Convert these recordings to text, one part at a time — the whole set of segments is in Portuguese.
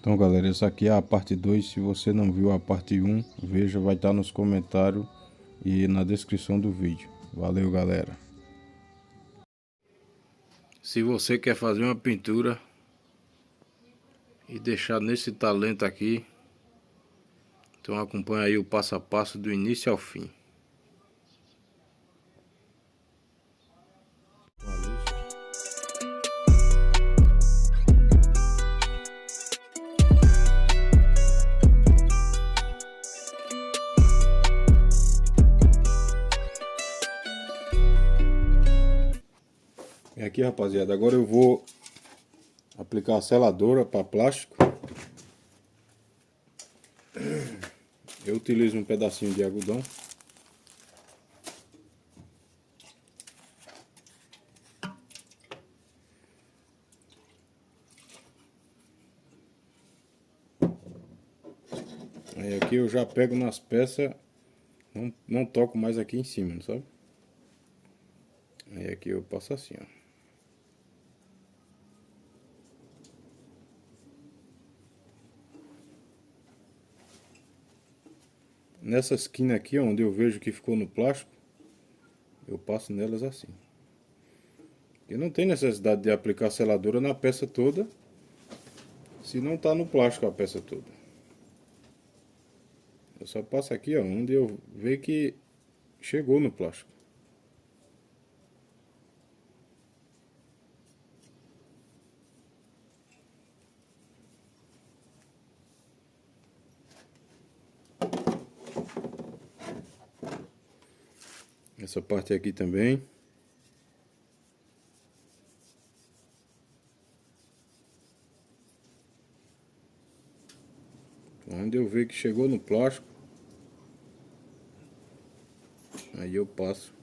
Então galera, essa aqui é a parte 2. Se você não viu a parte 1, veja, vai estar nos comentários e na descrição do vídeo. Valeu galera. Se você quer fazer uma pintura e deixar nesse talento aqui, então acompanha aí o passo a passo do início ao fim. E aqui, rapaziada, agora eu vou aplicar a seladora para plástico. Eu utilizo um pedacinho de algodão. Aí aqui eu já pego nas peças, não toco mais aqui em cima, sabe? Aí aqui eu passo assim, ó. Nessa esquina aqui, onde eu vejo que ficou no plástico, eu passo nelas assim. E não tem necessidade de aplicar seladora na peça toda, se não tá no plástico a peça toda. Eu só passo aqui, ó, onde eu vejo que chegou no plástico. Essa parte aqui também. Onde eu vejo que chegou no plástico, aí eu passo.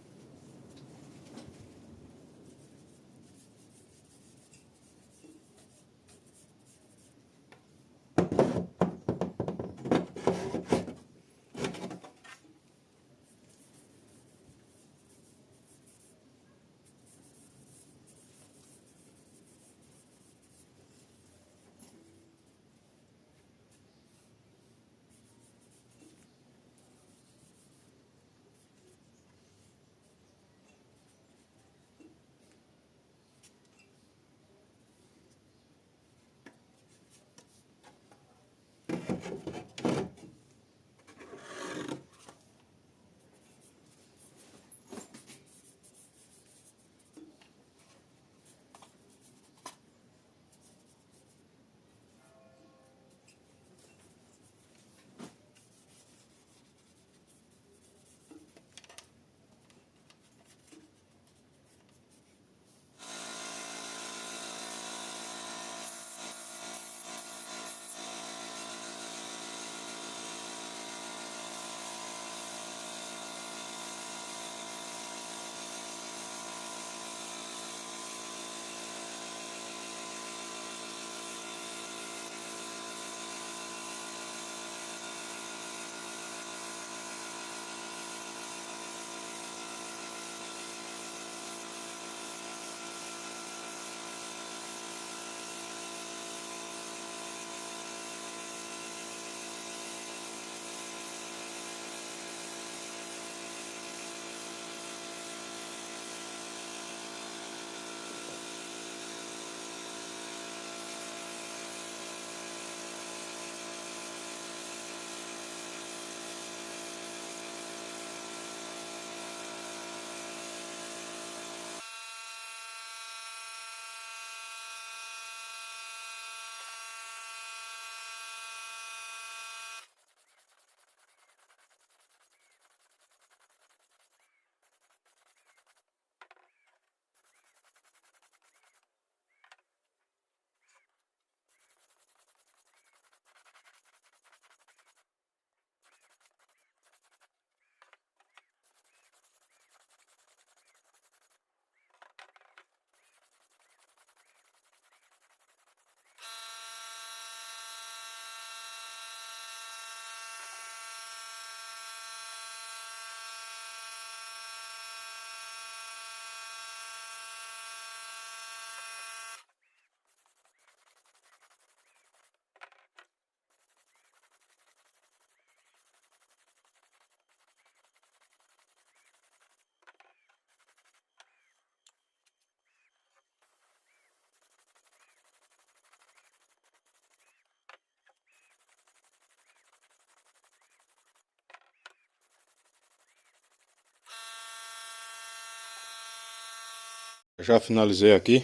Já finalizei aqui.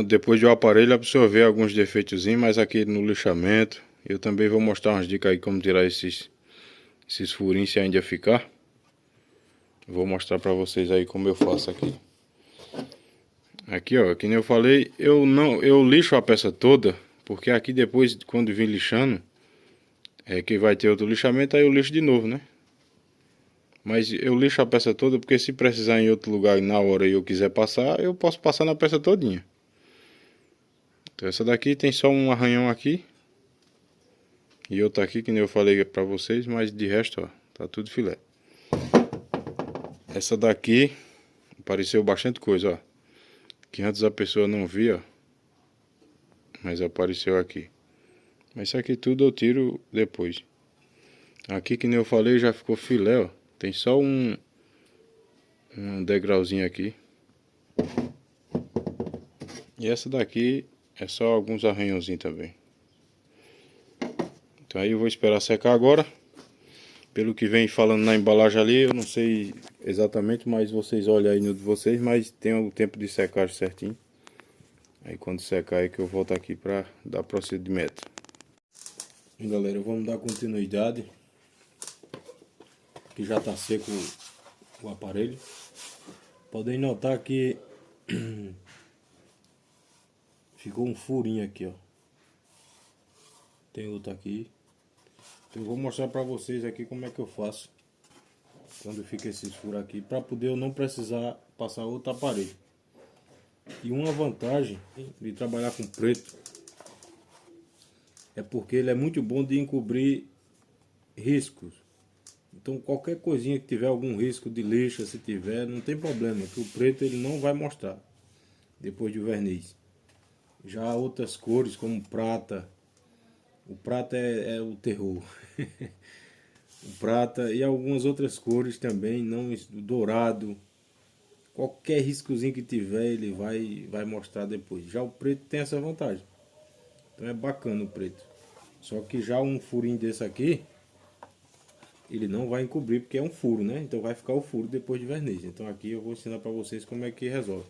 Depois do aparelho absorver alguns defeitozinhos, mas aqui no lixamento eu também vou mostrar umas dicas aí como tirar esses furinhos se ainda ficar. Vou mostrar pra vocês aí como eu faço aqui. Aqui ó, que nem eu falei, eu lixo a peça toda, porque aqui depois quando vir lixando, que vai ter outro lixamento, aí eu lixo de novo, né? Mas eu lixo a peça toda porque se precisar em outro lugar na hora e eu quiser passar, eu posso passar na peça todinha. Então essa daqui tem só um arranhão aqui. E outra aqui que nem eu falei pra vocês, mas de resto ó, tá tudo filé. Essa daqui apareceu bastante coisa ó. Que antes a pessoa não via, mas apareceu aqui. Mas isso aqui tudo eu tiro depois. Aqui que nem eu falei já ficou filé ó. Tem só um degrauzinho aqui. E essa daqui é só alguns arranhãozinhos também. Então aí eu vou esperar secar agora. Pelo que vem falando na embalagem ali, eu não sei exatamente, mas vocês olham aí no de vocês, mas tem o tempo de secagem certinho. Aí quando secar é que eu volto aqui para dar procedimento. Galera, vamos dar continuidade. Que já está seco o aparelho. Podem notar que ficou um furinho aqui, ó. Tem outro aqui. Eu vou mostrar para vocês aqui como é que eu faço quando fica esses furos aqui, para poder eu não precisar passar outro aparelho. E uma vantagem de trabalhar com preto é porque ele é muito bom de encobrir riscos. Então qualquer coisinha que tiver algum risco de lixa, se tiver, não tem problema, que o preto ele não vai mostrar depois do verniz. Já outras cores como prata, o prata é o terror. O prata e algumas outras cores também, não, dourado, qualquer riscozinho que tiver ele vai mostrar depois. Já o preto tem essa vantagem, então é bacana o preto. Só que já um furinho desse aqui, ele não vai encobrir porque é um furo, né? Então vai ficar o furo depois de verniz. Então aqui eu vou ensinar para vocês como é que resolve.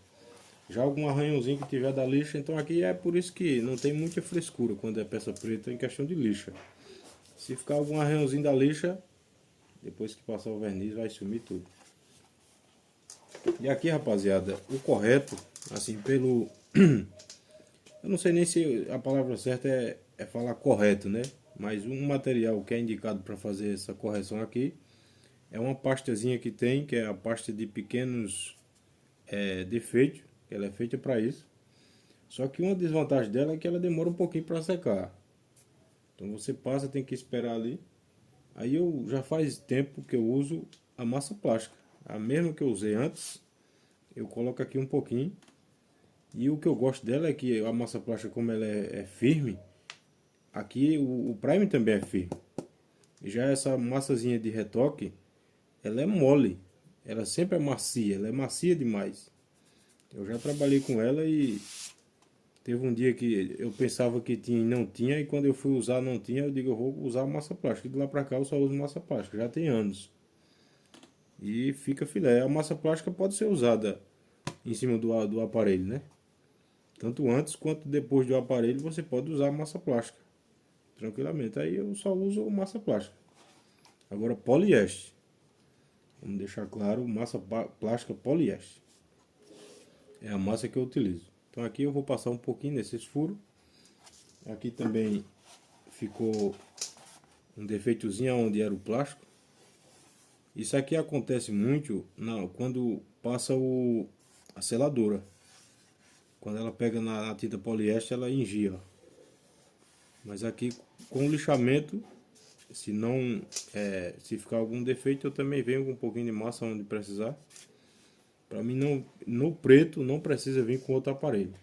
Já algum arranhãozinho que tiver da lixa, então aqui é por isso que não tem muita frescura quando é peça preta em questão de lixa. Se ficar algum arranhãozinho da lixa, depois que passar o verniz vai sumir tudo. E aqui, rapaziada, o correto, assim, pelo... Eu não sei nem se a palavra certa é falar correto, né? Mas um material que é indicado para fazer essa correção aqui é uma pastazinha que tem, que é a pasta de pequenos defeitos, que ela é feita para isso. Só que uma desvantagem dela é que ela demora um pouquinho para secar. Então você passa, tem que esperar ali. Aí eu já faz tempo que eu uso a massa plástica, a mesma que eu usei antes. Eu coloco aqui um pouquinho. E o que eu gosto dela é que a massa plástica, como ela é firme, aqui o primer também é firme. Já essa massazinha de retoque, ela é mole. Ela sempre é macia, ela é macia demais. Eu já trabalhei com ela e teve um dia que eu pensava que tinha e não tinha, e quando eu fui usar não tinha, eu digo, eu vou usar massa plástica. De lá pra cá eu só uso massa plástica, já tem anos. E fica filé. A massa plástica pode ser usada em cima do aparelho, né? Tanto antes quanto depois do aparelho você pode usar massa plástica tranquilamente. Aí eu só uso massa plástica. Agora poliéster, vamos deixar claro, massa plástica poliéster é a massa que eu utilizo. Então aqui eu vou passar um pouquinho nesses furos. Aqui também ficou um defeitozinho onde era o plástico. Isso aqui acontece muito quando passa a seladora. Quando ela pega na tinta poliéster, ela engia. Mas aqui com o lixamento, se ficar algum defeito, eu também venho com um pouquinho de massa onde precisar. Para mim não, no preto não precisa vir com outro aparelho.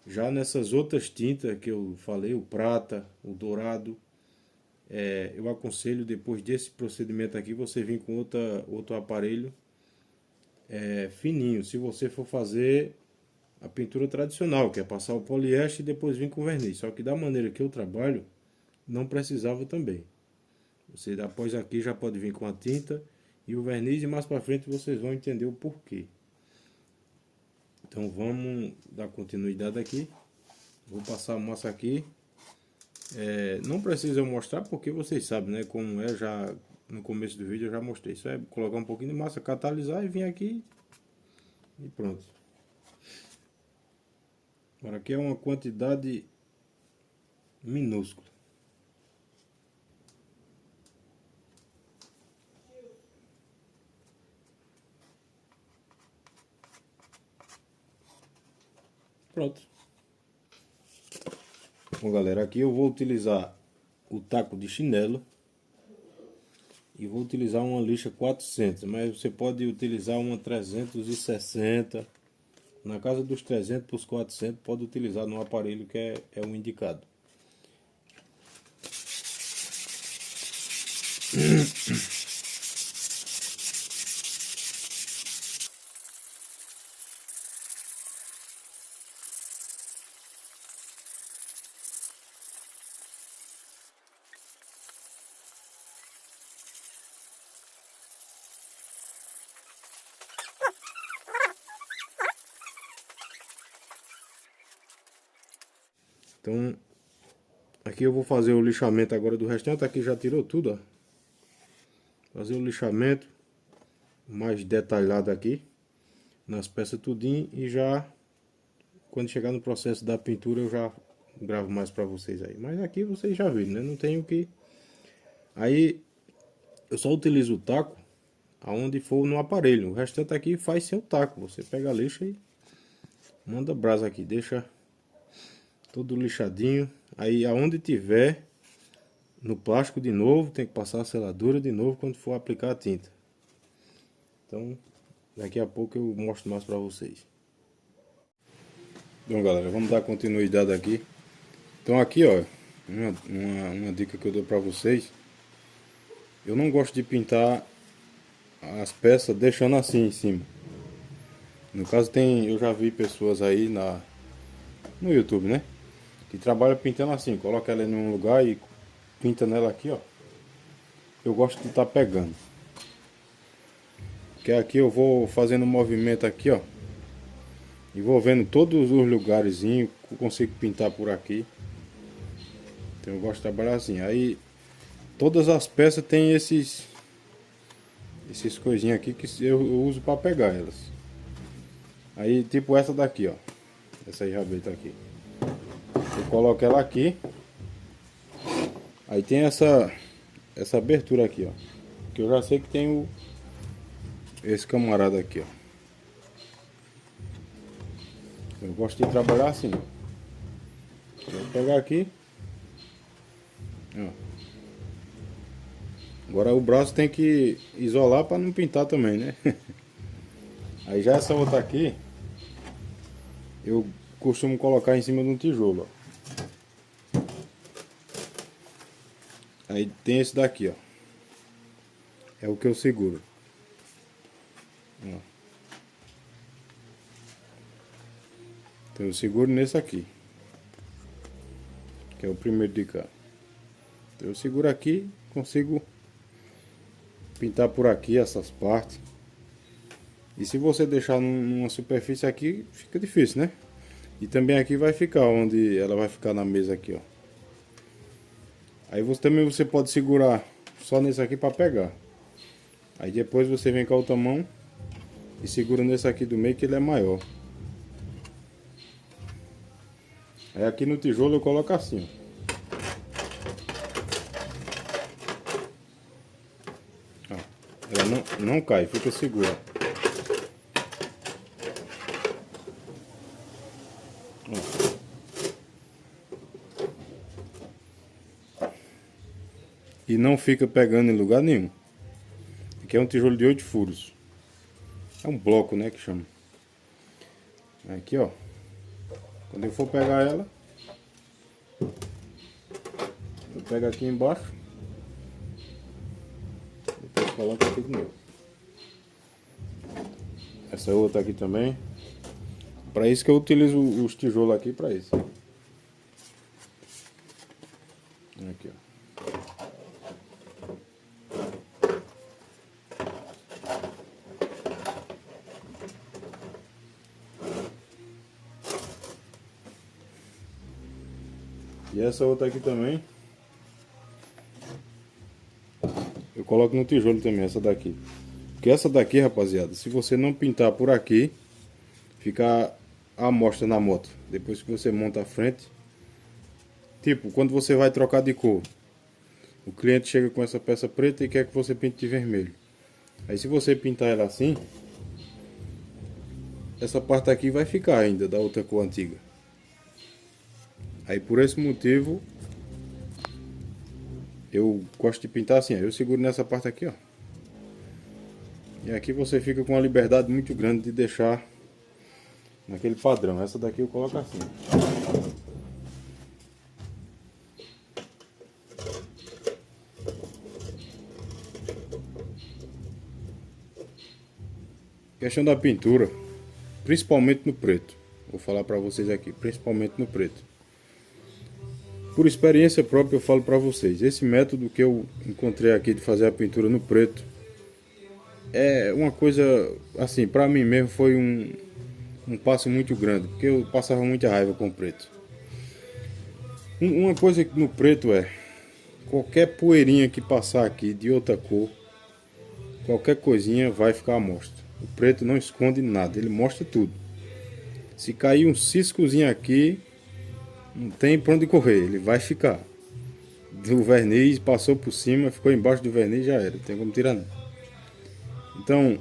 Já nessas outras tintas que eu falei, o prata, o dourado, eu aconselho depois desse procedimento aqui você vir com outro aparelho fininho. Se você for fazer a pintura tradicional, que é passar o poliéster e depois vir com verniz. Só que da maneira que eu trabalho, não precisava também. Você após aqui já pode vir com a tinta e o verniz, e mais para frente vocês vão entender o porquê. Então vamos dar continuidade aqui. Vou passar a massa aqui. Não precisa eu mostrar porque vocês sabem, né? Como é, já no começo do vídeo eu já mostrei. Isso é colocar um pouquinho de massa, catalisar e vir aqui e pronto. Agora aqui é uma quantidade minúscula. Pronto. Bom, galera, aqui eu vou utilizar o taco de chinelo e vou utilizar uma lixa 400, mas você pode utilizar uma 360. Na casa dos 300 para os 400 pode utilizar no aparelho que é o indicado. Então, aqui eu vou fazer o lixamento agora do restante. Aqui já tirou tudo, ó. Fazer o lixamento mais detalhado aqui nas peças tudinho, e já quando chegar no processo da pintura eu já gravo mais pra vocês aí. Mas aqui vocês já viram, né? Não tem o que... Aí eu só utilizo o taco aonde for no aparelho. O restante aqui faz sem o taco. Você pega a lixa e manda brasa aqui, deixa todo lixadinho. Aí aonde tiver no plástico de novo, tem que passar a seladura de novo quando for aplicar a tinta. Então daqui a pouco eu mostro mais pra vocês. Então galera, vamos dar continuidade aqui. Então aqui ó, uma dica que eu dou pra vocês. Eu não gosto de pintar as peças deixando assim em cima. No caso eu já vi pessoas aí no YouTube, né? Que trabalha pintando assim, coloca ela em um lugar e pinta nela aqui, ó. Eu gosto de estar pegando. Porque aqui eu vou fazendo um movimento aqui, ó. E vou vendo todos os lugarzinhos que eu consigo pintar por aqui. Então eu gosto de trabalhar assim. Aí todas as peças tem esses coisinhas aqui que eu uso para pegar elas. Aí tipo essa daqui, ó. Essa rabeta aqui. Eu coloco ela aqui. Aí tem essa abertura aqui, ó. Que eu já sei que tem esse camarada aqui, ó. Eu gosto de trabalhar assim. Vou pegar aqui. Ó. Agora o braço tem que isolar para não pintar também, né? Aí já essa outra aqui eu costumo colocar em cima de um tijolo, ó. Aí tem esse daqui, ó. É o que eu seguro. Ó. Então eu seguro nesse aqui, que é o primeiro de cá. Então eu seguro aqui, consigo pintar por aqui essas partes. E se você deixar numa superfície aqui, fica difícil, né? E também aqui vai ficar onde ela vai ficar na mesa aqui, ó. Aí você pode segurar só nesse aqui para pegar. Aí depois você vem com a outra mão e segura nesse aqui do meio, que ele é maior. Aí aqui no tijolo eu coloco assim, ó. Ela não cai, fica segura. Ó. E não fica pegando em lugar nenhum. Aqui é um tijolo de 8 furos. É um bloco, né, que chama. Aqui, ó. Quando eu for pegar ela, eu pego aqui embaixo. Depois coloco aqui de novo. Essa outra aqui também. Para isso que eu utilizo os tijolos aqui, para isso. Aqui, ó. E essa outra aqui também, eu coloco no tijolo também, essa daqui. Porque essa daqui, rapaziada, se você não pintar por aqui, fica a amostra na moto. Depois que você monta a frente, tipo, quando você vai trocar de cor, o cliente chega com essa peça preta e quer que você pinte de vermelho. Aí se você pintar ela assim, essa parte aqui vai ficar ainda da outra cor antiga. Aí por esse motivo eu gosto de pintar assim, ó. Eu seguro nessa parte aqui, ó. E aqui você fica com uma liberdade muito grande de deixar naquele padrão. Essa daqui eu coloco assim. Questão da pintura, principalmente no preto. Vou falar pra vocês aqui, principalmente no preto. Por experiência própria eu falo pra vocês, esse método que eu encontrei aqui de fazer a pintura no preto é uma coisa, assim, pra mim mesmo foi um passo muito grande, porque eu passava muita raiva com o preto. Uma coisa no preto é, qualquer poeirinha que passar aqui de outra cor, qualquer coisinha vai ficar à mostra. O preto não esconde nada, ele mostra tudo. Se cair um ciscozinho aqui, não tem pra onde correr, ele vai ficar. Do verniz, passou por cima, ficou embaixo do verniz, já era, não tem como tirar não. Então,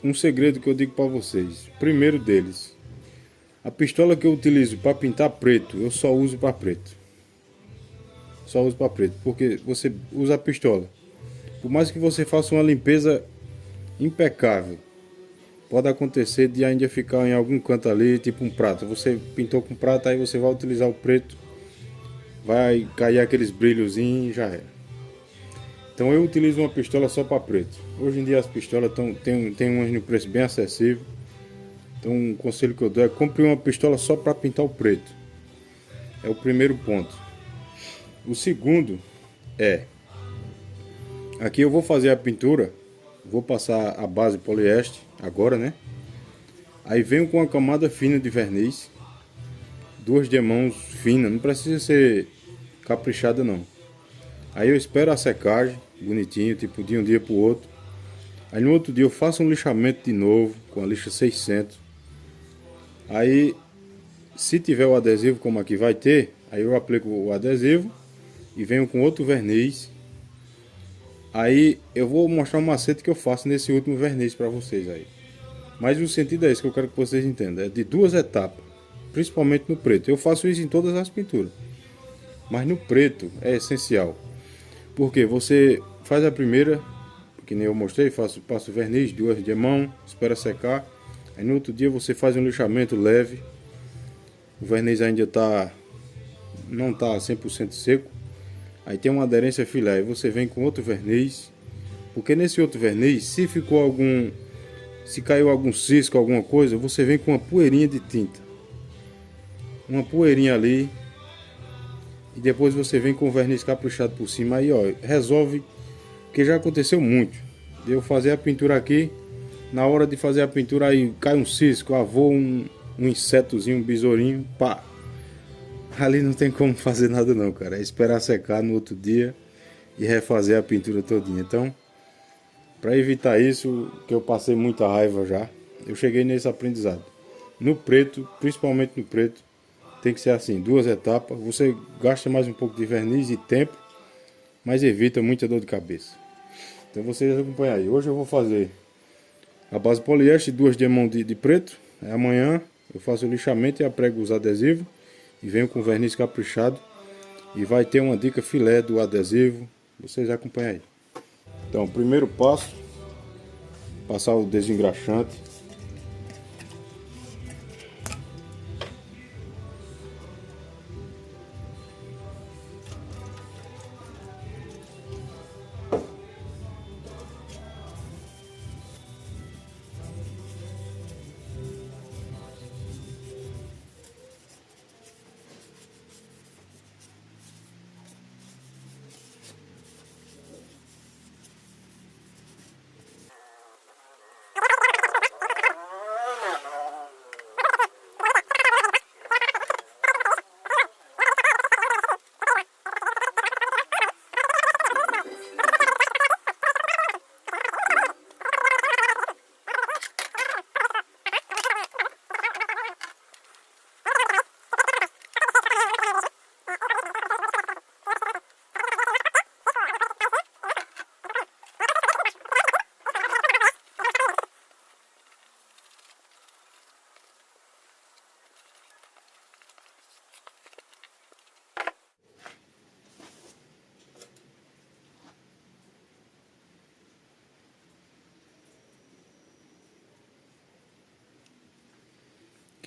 um segredo que eu digo pra vocês, primeiro deles, a pistola que eu utilizo para pintar preto, eu só uso para preto. Só uso para preto, porque você usa a pistola. Por mais que você faça uma limpeza impecável, pode acontecer de ainda ficar em algum canto ali, tipo um prato. Você pintou com prata, aí você vai utilizar o preto, vai cair aqueles brilhozinhos e já era. Então eu utilizo uma pistola só para preto. Hoje em dia as pistolas tem umas no preço bem acessível. Então um conselho que eu dou é compre uma pistola só para pintar o preto. É o primeiro ponto. O segundo é, aqui eu vou fazer a pintura, vou passar a base poliéster agora, né? Aí venho com uma camada fina de verniz, duas demãos finas, não precisa ser caprichada não. Aí eu espero a secagem, bonitinho, tipo de um dia pro outro. Aí no outro dia eu faço um lixamento de novo, com a lixa 600. Aí, se tiver o adesivo como aqui vai ter, aí eu aplico o adesivo e venho com outro verniz. Aí eu vou mostrar um macete que eu faço nesse último verniz para vocês aí. Mas o sentido é esse que eu quero que vocês entendam, é de duas etapas, principalmente no preto. Eu faço isso em todas as pinturas, mas no preto é essencial. Porque você faz a primeira, que nem eu mostrei, passo verniz, duas de mão, espera secar. Aí no outro dia você faz um lixamento leve. O verniz ainda não está 100% seco. Aí tem uma aderência filé. Aí você vem com outro verniz. Porque nesse outro verniz, se caiu algum cisco, alguma coisa, você vem com uma poeirinha de tinta. Uma poeirinha ali. E depois você vem com o verniz caprichado por cima. Aí ó, resolve. Porque já aconteceu muito. De eu fazer a pintura aqui. Na hora de fazer a pintura aí cai um cisco, voa um insetozinho, um besourinho, pá. Ali não tem como fazer nada não, cara. É esperar secar no outro dia e refazer a pintura todinha. Então, para evitar isso, que eu passei muita raiva já, eu cheguei nesse aprendizado. No preto, principalmente no preto, tem que ser assim, duas etapas. Você gasta mais um pouco de verniz e tempo, mas evita muita dor de cabeça. Então vocês acompanham aí. Hoje eu vou fazer a base poliéster, duas de mão de preto. Amanhã eu faço o lixamento e aprego os adesivos. E venho com verniz caprichado. E vai ter uma dica filé do adesivo. Vocês acompanham aí. Então, primeiro passo, passar o desengraxante.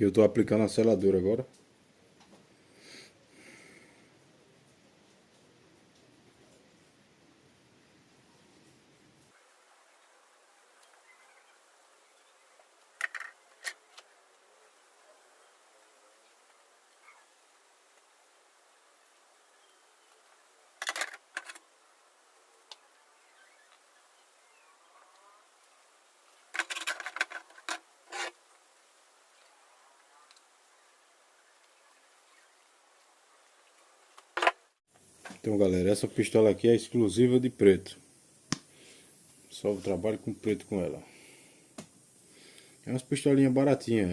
Que eu tô aplicando a seladora agora. Então galera, essa pistola aqui é exclusiva de preto. Só trabalho com preto com ela. É umas pistolinhas baratinhas.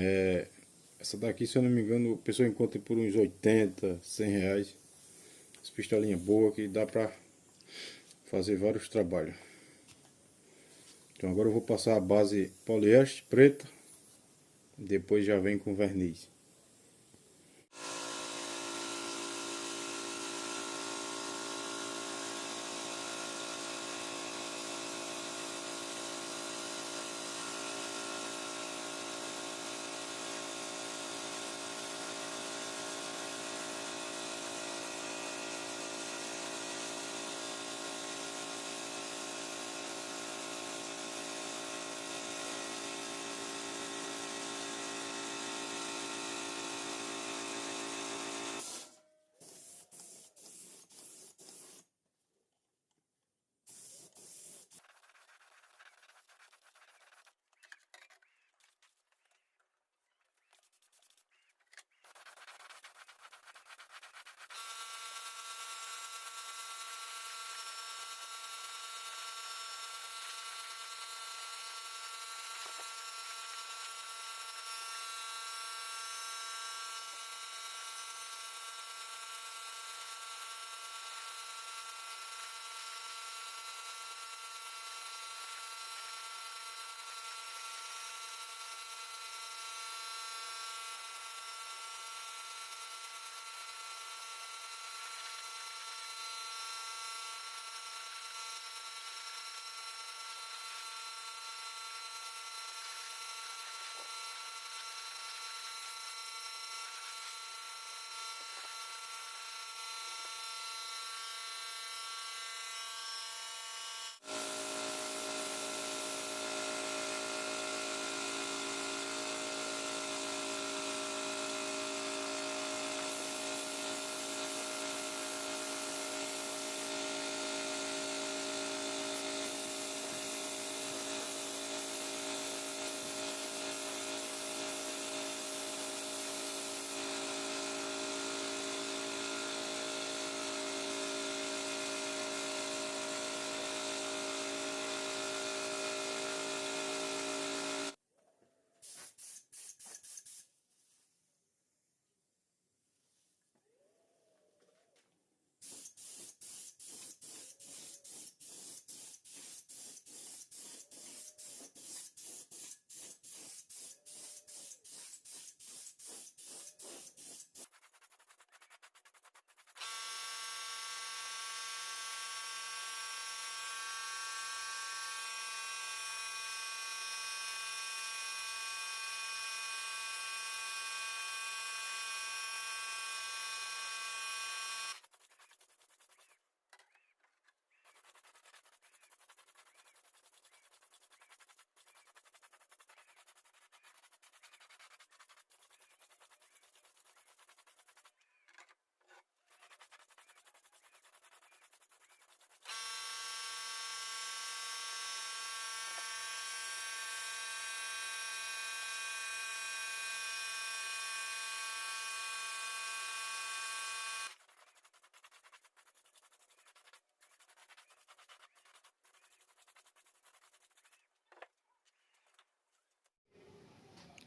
Essa daqui, se eu não me engano, a pessoa encontra por uns 80, 100 reais. Essa pistolinha boa que dá pra fazer vários trabalhos. Então agora eu vou passar a base poliéster preta. Depois já vem com verniz.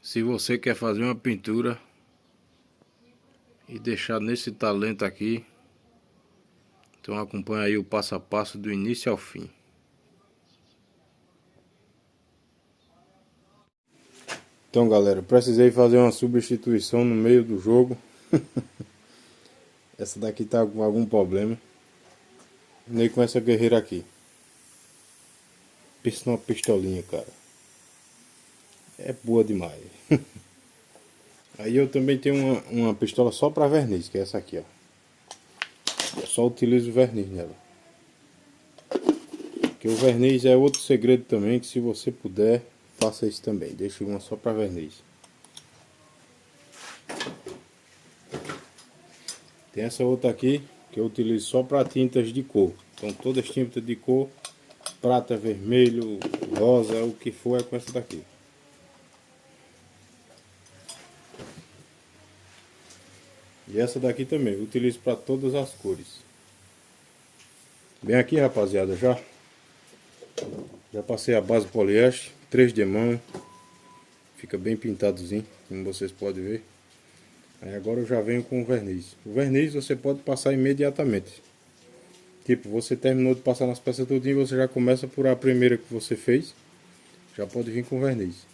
Se você quer fazer uma pintura e deixar nesse talento aqui, então acompanha aí o passo a passo do início ao fim. Então galera, precisei fazer uma substituição no meio do jogo. Essa daqui tá com algum problema. Nem com essa guerreira aqui. Pensa numa pistolinha, cara. É boa demais. Aí eu também tenho uma pistola só para verniz, que é essa aqui, ó. Eu só utilizo o verniz nela. Porque o verniz é outro segredo também, que se você puder, faça isso também. Deixe uma só para verniz. Tem essa outra aqui, que eu utilizo só para tintas de cor. Então todas as tintas de cor, prata, vermelho, rosa, o que for, é com essa daqui. E essa daqui também, eu utilizo para todas as cores. Bem aqui, rapaziada, já passei a base poliéster, 3 demão. Fica bem pintadozinho, como vocês podem ver. Aí agora eu já venho com o verniz. O verniz você pode passar imediatamente. Tipo, você terminou de passar nas peças tudinho, você já começa por a primeira que você fez. Já pode vir com verniz.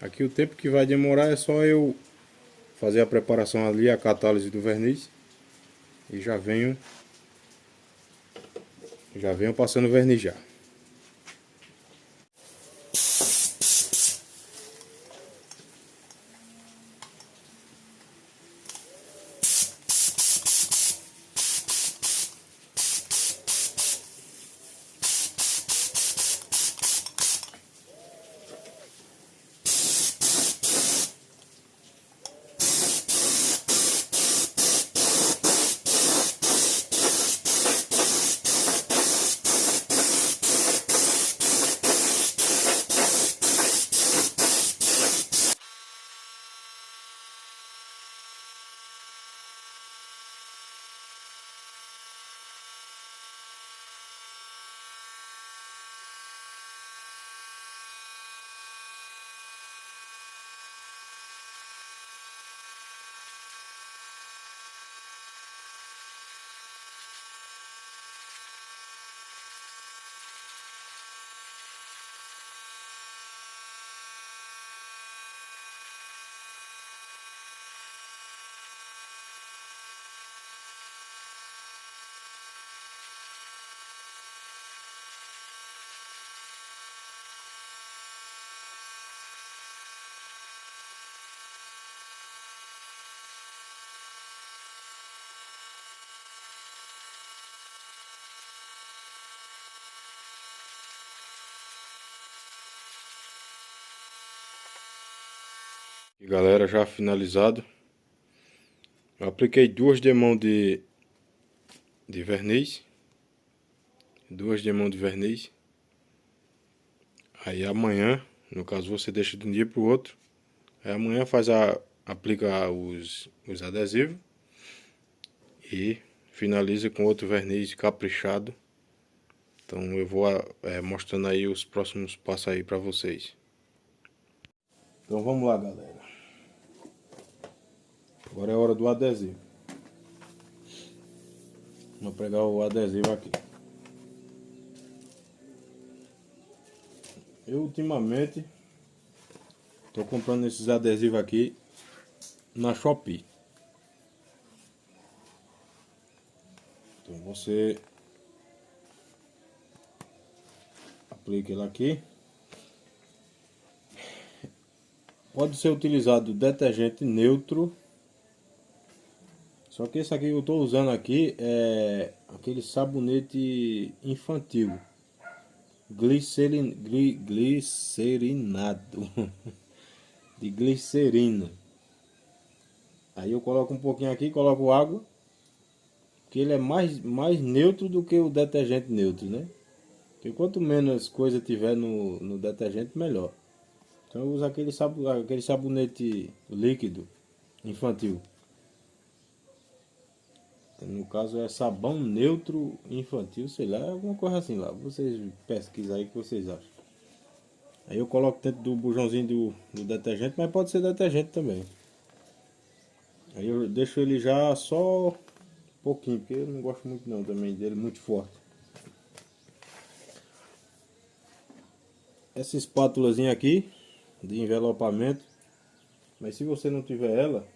Aqui o tempo que vai demorar é só eu fazer a preparação ali, a catálise do verniz. E já venho passando verniz já. E galera, já finalizado. Eu apliquei 2 demãos de verniz. 2 demãos de verniz. Aí amanhã, no caso você deixa de um dia pro outro. Aí amanhã aplica os adesivos. E finaliza com outro verniz caprichado. Então eu vou mostrando aí os próximos passos aí pra vocês. Então vamos lá, galera. Agora é a hora do adesivo. Vou pegar o adesivo aqui. Eu ultimamente tô comprando esses adesivos aqui na Shopee. Então você aplica ele aqui. Pode ser utilizado detergente neutro. Só que esse aqui que eu estou usando aqui é aquele sabonete infantil. Glicerinado. De glicerina. Aí eu coloco um pouquinho aqui, coloco água. Que ele é mais neutro do que o detergente neutro, né? Porque quanto menos coisa tiver no detergente, melhor. Então eu uso aquele sabonete líquido infantil. No caso é sabão neutro infantil, sei lá, alguma coisa assim lá. Vocês pesquisam aí o que vocês acham. Aí eu coloco dentro do bujãozinho do detergente, mas pode ser detergente também. Aí eu deixo ele já só um pouquinho, porque eu não gosto muito não também dele, muito forte. Essa espátulazinha aqui, de envelopamento, mas se você não tiver ela,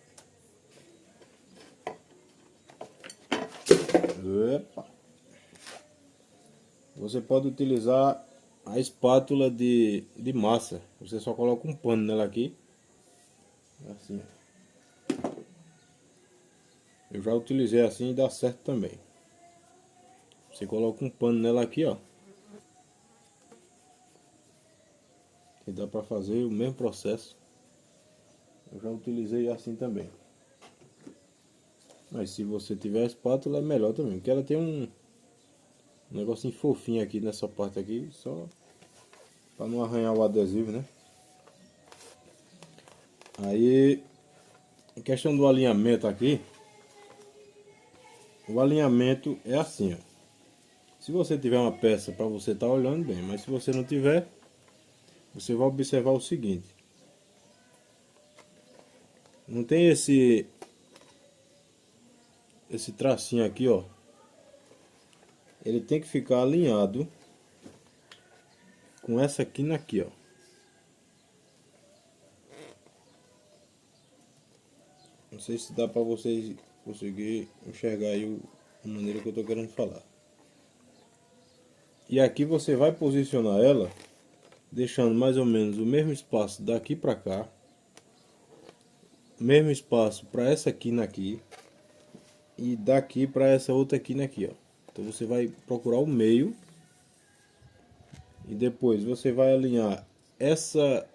você pode utilizar a espátula de massa. Você só coloca um pano nela aqui, assim. Eu já utilizei assim e dá certo também. Você coloca um pano nela aqui, ó. E dá pra fazer o mesmo processo. Eu já utilizei assim também. Mas se você tiver espátula é melhor também. Porque ela tem um negocinho fofinho aqui nessa parte aqui. Só pra não arranhar o adesivo, né? Aí, em questão do alinhamento aqui. O alinhamento é assim, ó. Se você tiver uma peça para você estar olhando bem, mas se você não tiver, você vai observar o seguinte. Não tem esse tracinho aqui, ó. Ele tem que ficar alinhado com essa quina aqui, ó. Não sei se dá para vocês conseguir enxergar aí a maneira que eu tô querendo falar. E aqui você vai posicionar ela deixando mais ou menos o mesmo espaço daqui para cá, mesmo espaço para essa quina aqui e daqui para essa outra quina aqui, ó. Então você vai procurar o meio e depois você vai alinhar essa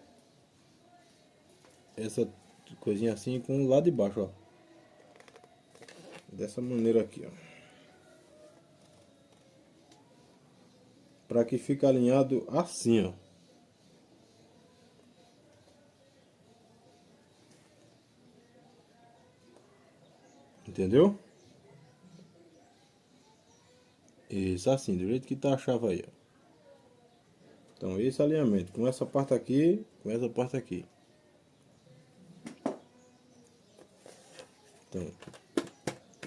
coisinha assim com o lado de baixo, ó. Dessa maneira aqui, ó. Para que fique alinhado assim, ó. Entendeu? Isso assim, do jeito que tá a chave aí, ó. Então esse alinhamento com essa parte aqui, com essa parte aqui. Então,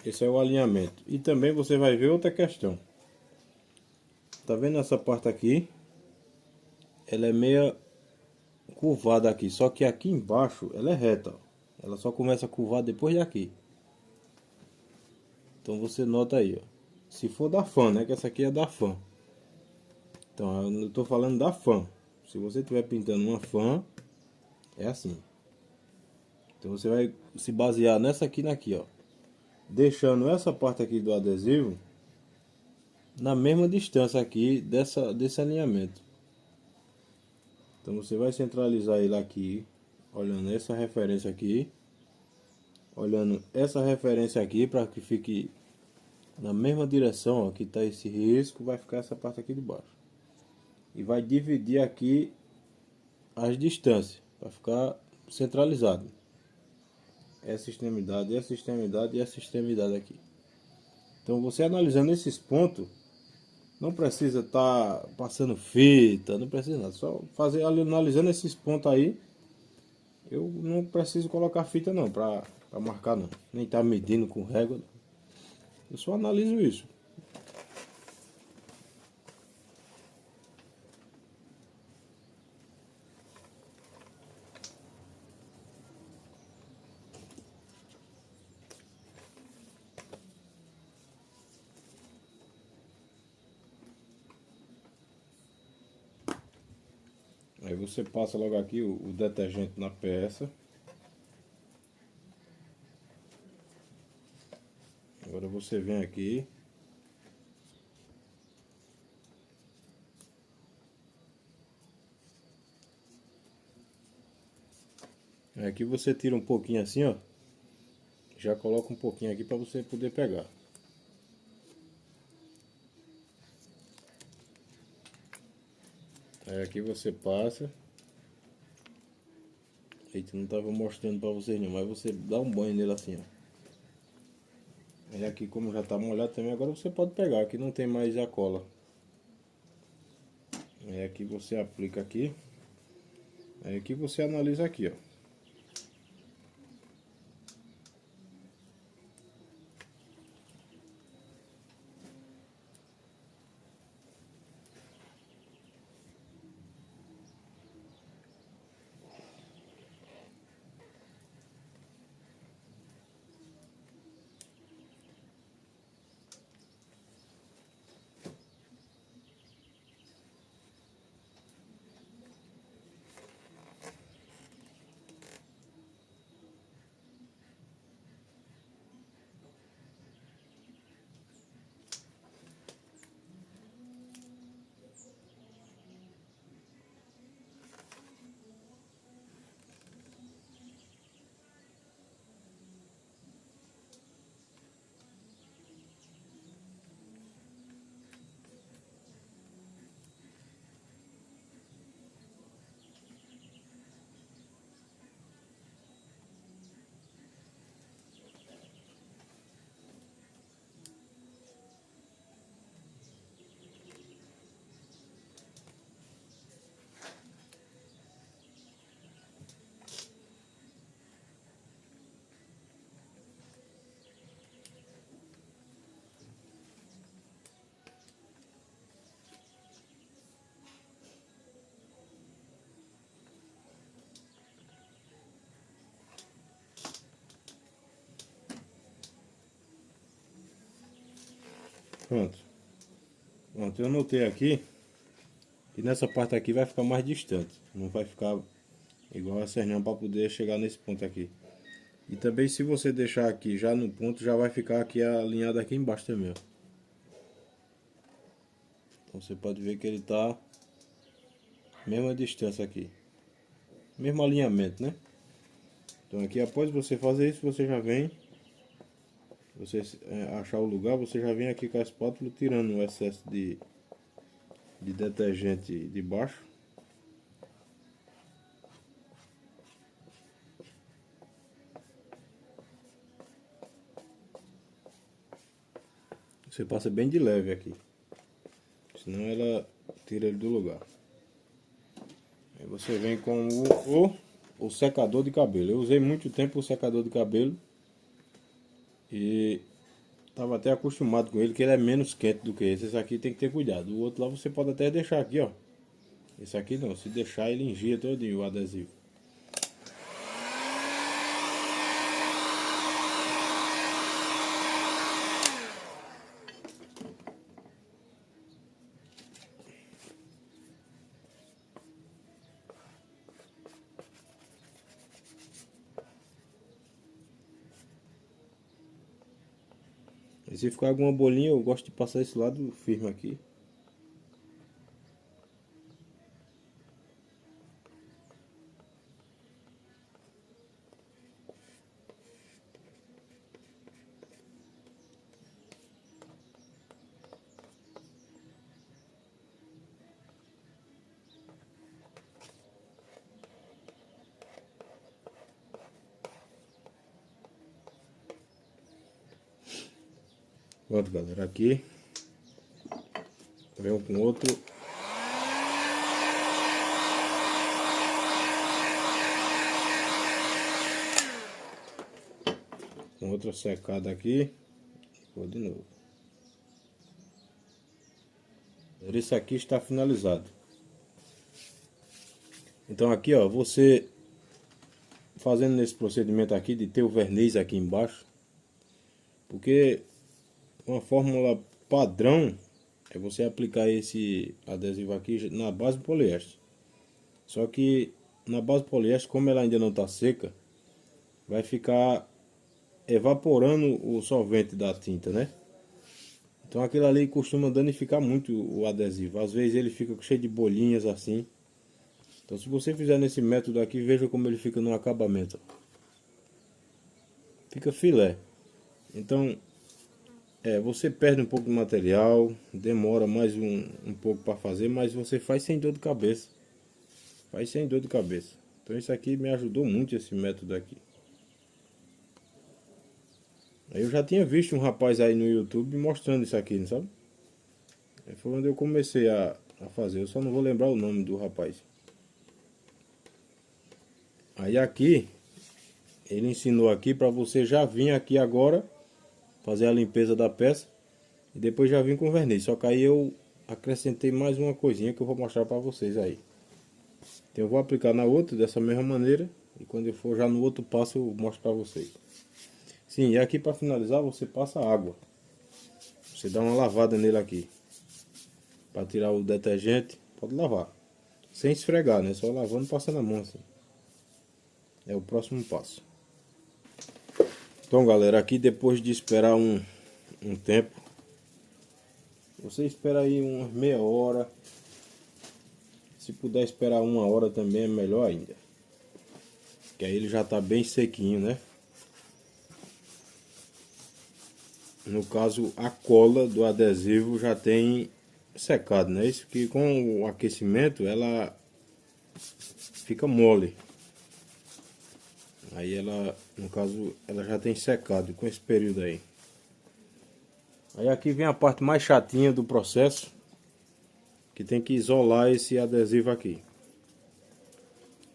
esse é o alinhamento. E também você vai ver outra questão. Tá vendo essa parte aqui? Ela é meia curvada aqui, só que aqui embaixo ela é reta, ó. Ela só começa a curvar depois de aqui. Então você nota aí, ó. Se for da fan, né? Que essa aqui é da fan. Então eu tô falando da fan. Se você estiver pintando uma fan, é assim. Então você vai se basear nessa aqui aqui, ó. Deixando essa parte aqui do adesivo na mesma distância aqui desse alinhamento. Então você vai centralizar ele aqui, olhando essa referência aqui, olhando essa referência aqui para que fique na mesma direção, ó, que está esse risco, vai ficar essa parte aqui de baixo. E vai dividir aqui as distâncias para ficar centralizado. Essa extremidade, essa extremidade e essa extremidade aqui. Então você analisando esses pontos, não precisa estar passando fita, não precisa nada. Só fazer analisando esses pontos aí. Eu não preciso colocar fita não para marcar não. Nem tá medindo com régua. Eu só analiso isso. Aí você passa logo aqui o detergente na peça. Agora você vem aqui. Aqui você tira um pouquinho assim, ó. Já coloca um pouquinho aqui para você poder pegar. Aí aqui você passa. Eita, não tava mostrando para vocês não, mas você dá um banho nele assim, ó. Aí aqui como já tá molhado também, agora você pode pegar, aqui não tem mais a cola. Aí aqui você aplica aqui. Aí aqui você analisa aqui, ó. Pronto. Pronto, eu anotei aqui. E nessa parte aqui vai ficar mais distante. Não vai ficar igual a Sernão para poder chegar nesse ponto aqui. E também se você deixar aqui já no ponto, já vai ficar aqui alinhado aqui embaixo também, ó. Então você pode ver que ele tá mesma distância aqui. Mesmo alinhamento, né? Então aqui após você fazer isso, você já vem. Você achar o lugar, você já vem aqui com a espátula tirando o excesso de detergente de baixo. Você passa bem de leve aqui, senão ela tira ele do lugar. Aí você vem com o secador de cabelo. Eu usei muito tempo o secador de cabelo e estava até acostumado com ele, que ele é menos quente do que esse. Esse aqui tem que ter cuidado. O outro lá você pode até deixar aqui, ó. Esse aqui não, se deixar ele engia todinho o adesivo. E se ficar alguma bolinha, eu gosto de passar esse lado firme aqui. Pronto, galera, aqui vem um com outro. Com outra secada aqui. Vou de novo. Esse aqui está finalizado. Então aqui, ó, você fazendo nesse procedimento aqui de ter o verniz aqui embaixo, porque uma fórmula padrão é você aplicar esse adesivo aqui na base do poliéster. Só que na base do poliéster, como ela ainda não está seca, vai ficar evaporando o solvente da tinta, né? Então aquilo ali costuma danificar muito o adesivo. Às vezes ele fica cheio de bolinhas assim. Então se você fizer nesse método aqui, veja como ele fica no acabamento. Fica filé. Então você perde um pouco de material, demora mais um pouco para fazer, mas você faz sem dor de cabeça. Faz sem dor de cabeça. Então isso aqui me ajudou muito, esse método aqui. Eu já tinha visto um rapaz aí no YouTube mostrando isso aqui, não sabe? Foi onde eu comecei a fazer, eu só não vou lembrar o nome do rapaz. Aí aqui, ele ensinou aqui para você já vir aqui agora, fazer a limpeza da peça e depois já vir com verniz. Só que aí eu acrescentei mais uma coisinha que eu vou mostrar para vocês aí. Então eu vou aplicar na outra dessa mesma maneira e quando eu for já no outro passo eu mostro para vocês. Sim, e aqui para finalizar você passa água. Você dá uma lavada nele aqui. Para tirar o detergente, pode lavar. Sem esfregar, né? Só lavando, passando a mão assim. É o próximo passo. Então galera, aqui depois de esperar um tempo, você espera aí umas meia hora. Se puder esperar uma hora também é melhor ainda. Que aí ele já está bem sequinho, né? No caso, a cola do adesivo já tem secado, né? Isso que com o aquecimento ela fica mole. Aí ela, no caso, ela já tem secado com esse período aí. Aí aqui vem a parte mais chatinha do processo, que tem que isolar esse adesivo aqui.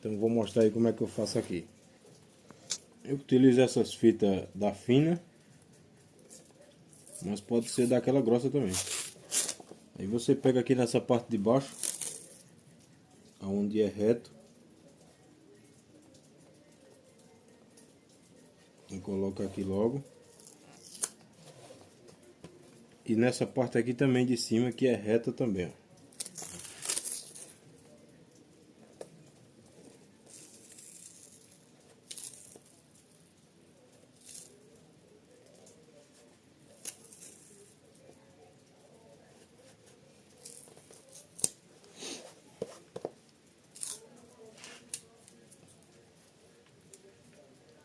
Então vou mostrar aí como é que eu faço aqui. Eu utilizo essas fitas da fina, mas pode ser daquela grossa também. Aí você pega aqui nessa parte de baixo, aonde é reto, e coloca aqui logo. e nessa parte aqui também de cima, que é reta também, ó.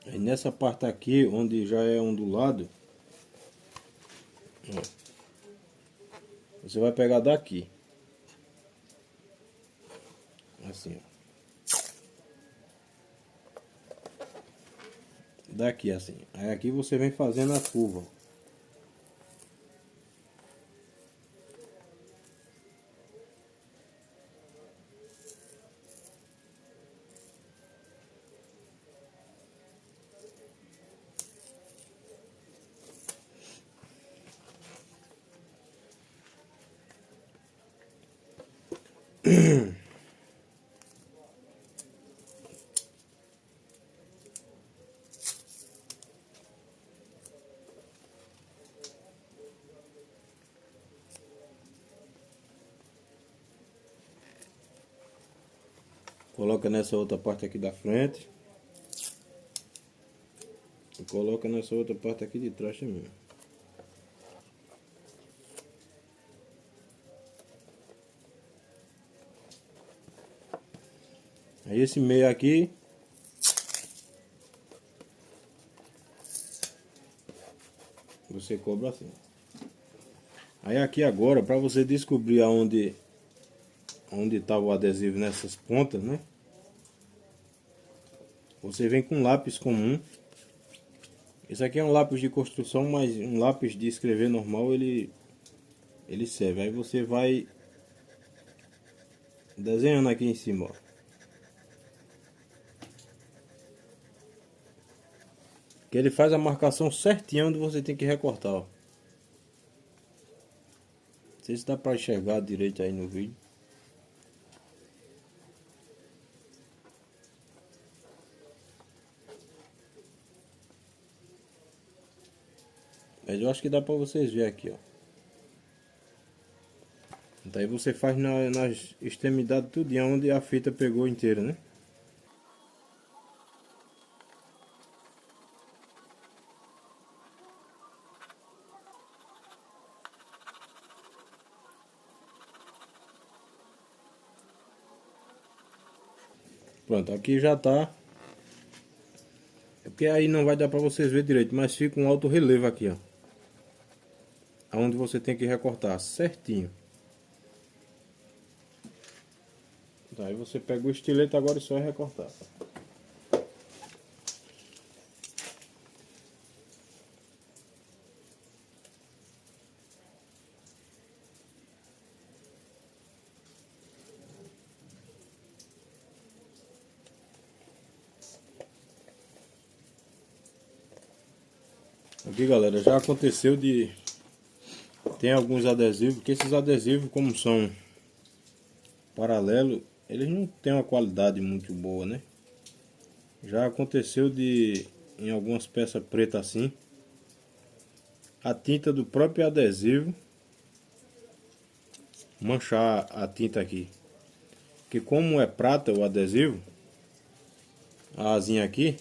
Aí nessa parte aqui, onde já é ondulado, ó, você vai pegar daqui, assim, ó. Daqui assim, aí aqui você vem fazendo a curva. Coloca nessa outra parte aqui da frente. E coloca nessa outra parte aqui de trás também. Aí esse meio aqui, você cobra assim. Aí aqui agora, para você descobrir onde tá o adesivo nessas pontas, né? Você vem com um lápis comum. Esse aqui é um lápis de construção, mas um lápis de escrever normal ele serve. Aí você vai desenhando aqui em cima, ó. Que ele faz a marcação certinha onde você tem que recortar, ó. Não sei se dá para enxergar direito aí no vídeo. Mas eu acho que dá para vocês verem aqui, ó. Então aí você faz nas extremidades tudo onde a fita pegou inteira, né? Pronto, aqui já tá. É porque aí não vai dar para vocês verem direito, mas fica um alto relevo aqui, ó. Onde você tem que recortar certinho. Tá, aí você pega o estilete agora e só é recortar. Aqui galera, já aconteceu de... Tem alguns adesivos, que esses adesivos como são paralelo, eles não têm uma qualidade muito boa, né? Já aconteceu de, em algumas peças pretas assim, a tinta do próprio adesivo manchar a tinta aqui. Que como é prata o adesivo, a asinha aqui,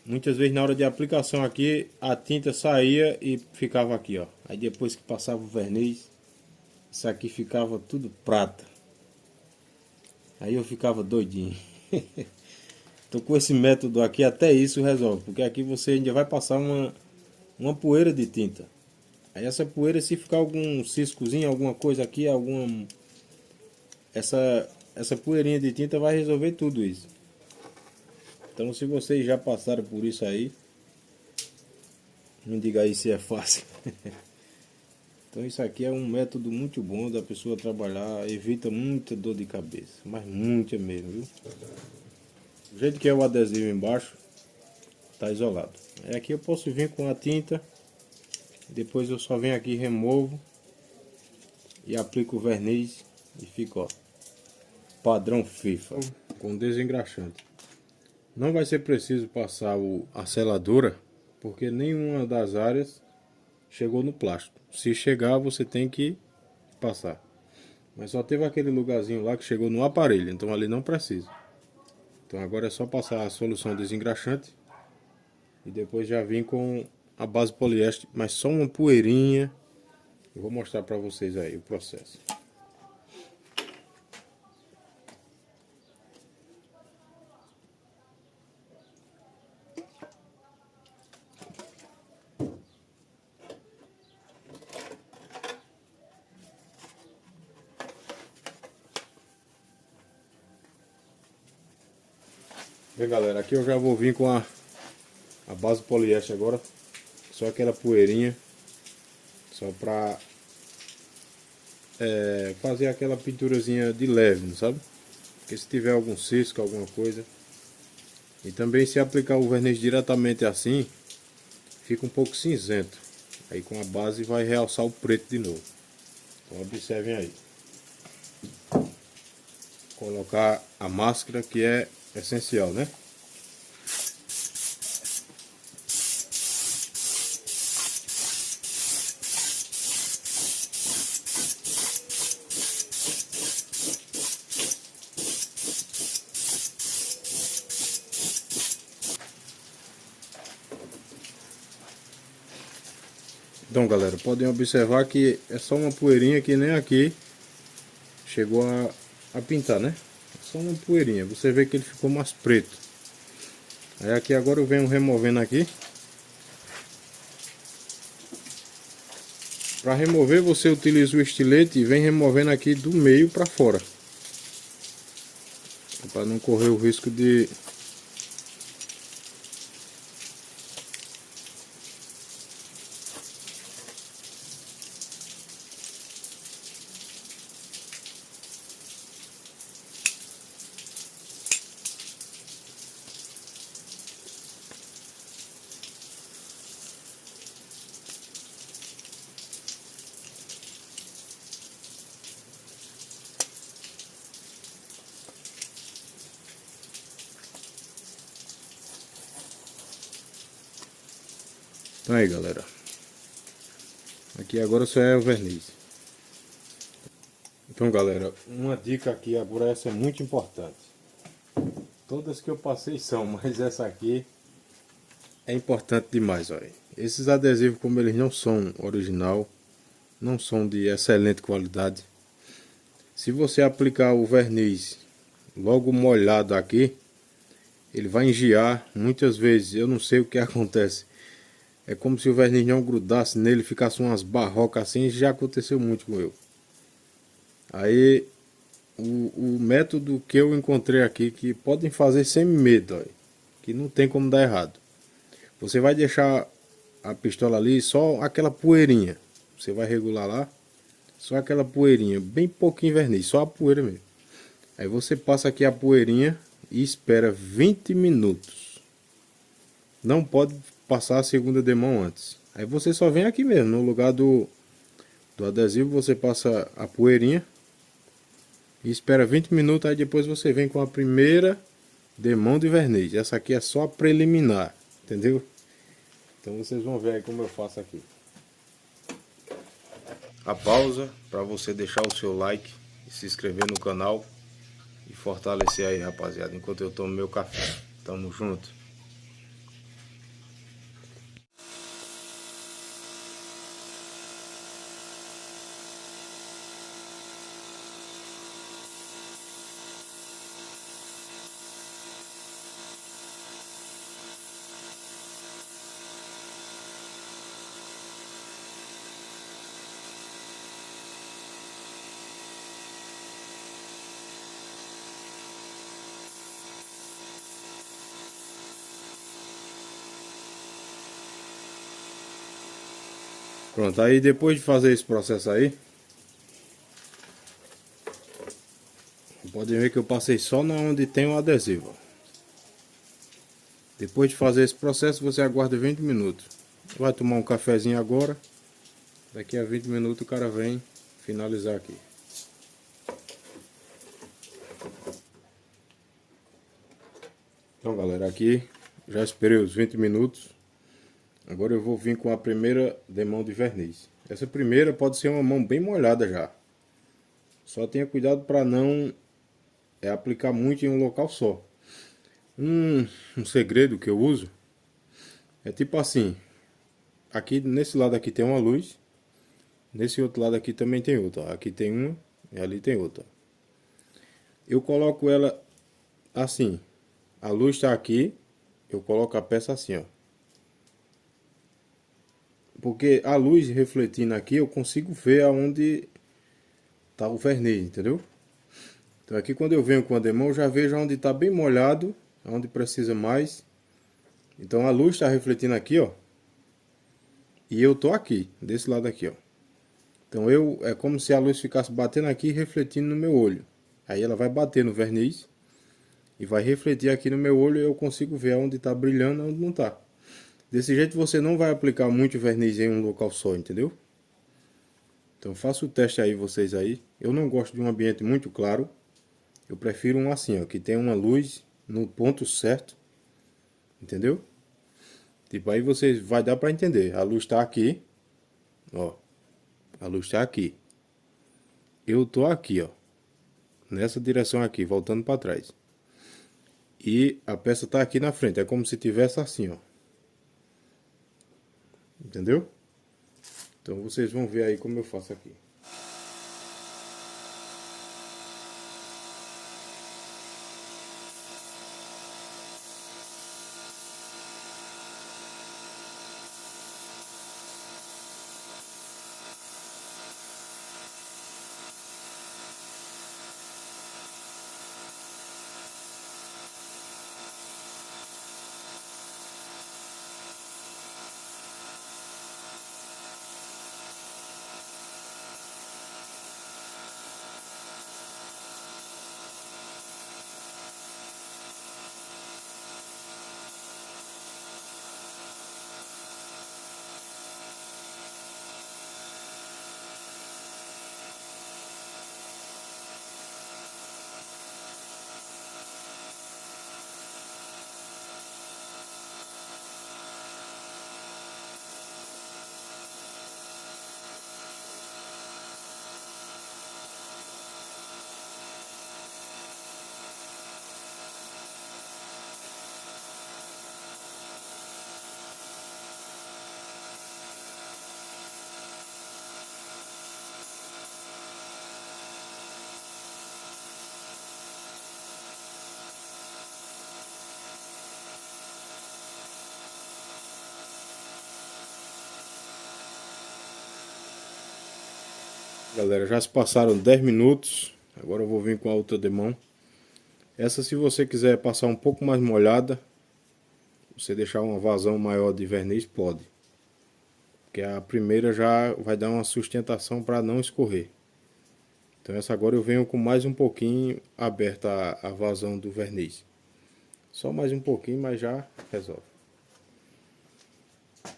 muitas vezes na hora de aplicação aqui, a tinta saía e ficava aqui, ó. Aí depois que passava o verniz, isso aqui ficava tudo prata. Aí eu ficava doidinho. Então com esse método aqui até isso resolve, porque aqui você ainda vai passar uma poeira de tinta. Aí essa poeira, se ficar algum ciscozinho, alguma coisa aqui, essa poeirinha de tinta vai resolver tudo isso. Então se vocês já passaram por isso aí, me diga aí se é fácil. Então isso aqui é um método muito bom da pessoa trabalhar, evita muita dor de cabeça, mas muita mesmo, viu? O jeito que é o adesivo embaixo, tá isolado. Aí aqui eu posso vir com a tinta, depois eu só venho aqui, removo e aplico o verniz e fica, ó, padrão FIFA, com desengraxante. Não vai ser preciso passar a seladora, porque nenhuma das áreas chegou no plástico. Se chegar, você tem que passar. Mas só teve aquele lugarzinho lá que chegou no aparelho, então ali não precisa. Então agora é só passar a solução desengraxante e depois já vim com a base poliéster, mas só uma poeirinha. Eu vou mostrar para vocês aí o processo. Bem, galera, aqui eu já vou vir com a base poliéster agora. Só aquela poeirinha. Só pra fazer aquela pinturazinha de leve, não sabe? Porque se tiver algum cisco, alguma coisa. E também se aplicar o verniz diretamente assim, fica um pouco cinzento. Aí com a base vai realçar o preto de novo. Então observem aí. Colocar a máscara, que é essencial, né? Então, galera, podem observar que é só uma poeirinha que nem aqui chegou a pintar, né? É só uma poeirinha. Você vê que ele ficou mais preto. Aí aqui agora eu venho removendo aqui. Para remover, você utiliza o estilete e vem removendo aqui do meio para fora. Para não correr o risco de... Então aí, galera. Aqui agora só é o verniz. Então, galera, uma dica aqui agora, essa é muito importante. Todas que eu passei são, mas essa aqui é importante demais, olha. Esses adesivos, como eles não são original, não são de excelente qualidade. Se você aplicar o verniz logo molhado aqui, ele vai engiar muitas vezes. Eu não sei o que acontece. É como se o verniz não grudasse nele, ficasse umas barrocas assim. Já aconteceu muito com eu. Aí o método que eu encontrei aqui, que podem fazer sem medo, olha, que não tem como dar errado. Você vai deixar a pistola ali só aquela poeirinha. Você vai regular lá, só aquela poeirinha, bem pouquinho verniz, só a poeira mesmo. Aí você passa aqui a poeirinha e espera 20 minutos. Não pode passar a segunda demão antes. Aí você só vem aqui mesmo, no lugar do adesivo, você passa a poeirinha e espera 20 minutos, aí depois você vem com a primeira demão de verniz. Essa aqui é só a preliminar, entendeu? Então vocês vão ver aí como eu faço aqui. A pausa para você deixar o seu like e se inscrever no canal e fortalecer aí, rapaziada, enquanto eu tomo meu café. Tamo junto. Pronto, aí depois de fazer esse processo aí, podem ver que eu passei só na onde tem o adesivo. Depois de fazer esse processo, você aguarda 20 minutos. Vai tomar um cafezinho agora. Daqui a 20 minutos o cara vem finalizar aqui. Então, galera, aqui já esperei os 20 minutos. Agora eu vou vir com a primeira demão de verniz. Essa primeira pode ser uma mão bem molhada já. Só tenha cuidado para não aplicar muito em um local só. Um segredo que eu uso é tipo assim. Aqui nesse lado aqui tem uma luz. Nesse outro lado aqui também tem outra. Aqui tem uma e ali tem outra. Eu coloco ela assim. A luz está aqui. Eu coloco a peça assim, ó. Porque a luz refletindo aqui eu consigo ver aonde tá o verniz, entendeu? Então aqui quando eu venho com a demão eu já vejo onde está bem molhado, onde precisa mais. Então a luz está refletindo aqui, ó. E eu tô aqui, desse lado aqui, ó. Então é como se a luz ficasse batendo aqui e refletindo no meu olho. Aí ela vai bater no verniz e vai refletir aqui no meu olho e eu consigo ver onde está brilhando e onde não está. Desse jeito você não vai aplicar muito verniz em um local só, entendeu? Então faça o teste aí vocês aí. Eu não gosto de um ambiente muito claro. Eu prefiro um assim, ó, que tem uma luz no ponto certo. Entendeu? Tipo, aí vocês vai dar para entender. A luz está aqui, ó. A luz está aqui. Eu tô aqui, ó. Nessa direção aqui, voltando para trás. E a peça tá aqui na frente. É como se tivesse assim, ó. Entendeu? Então vocês vão ver aí como eu faço aqui. Galera, já se passaram 10 minutos. Agora eu vou vir com a outra demão. Essa, se você quiser passar um pouco mais molhada, você deixar uma vazão maior de verniz, pode. Porque a primeira já vai dar uma sustentação para não escorrer. Então essa agora eu venho com mais um pouquinho aberta a vazão do verniz. Só mais um pouquinho, mas já resolve.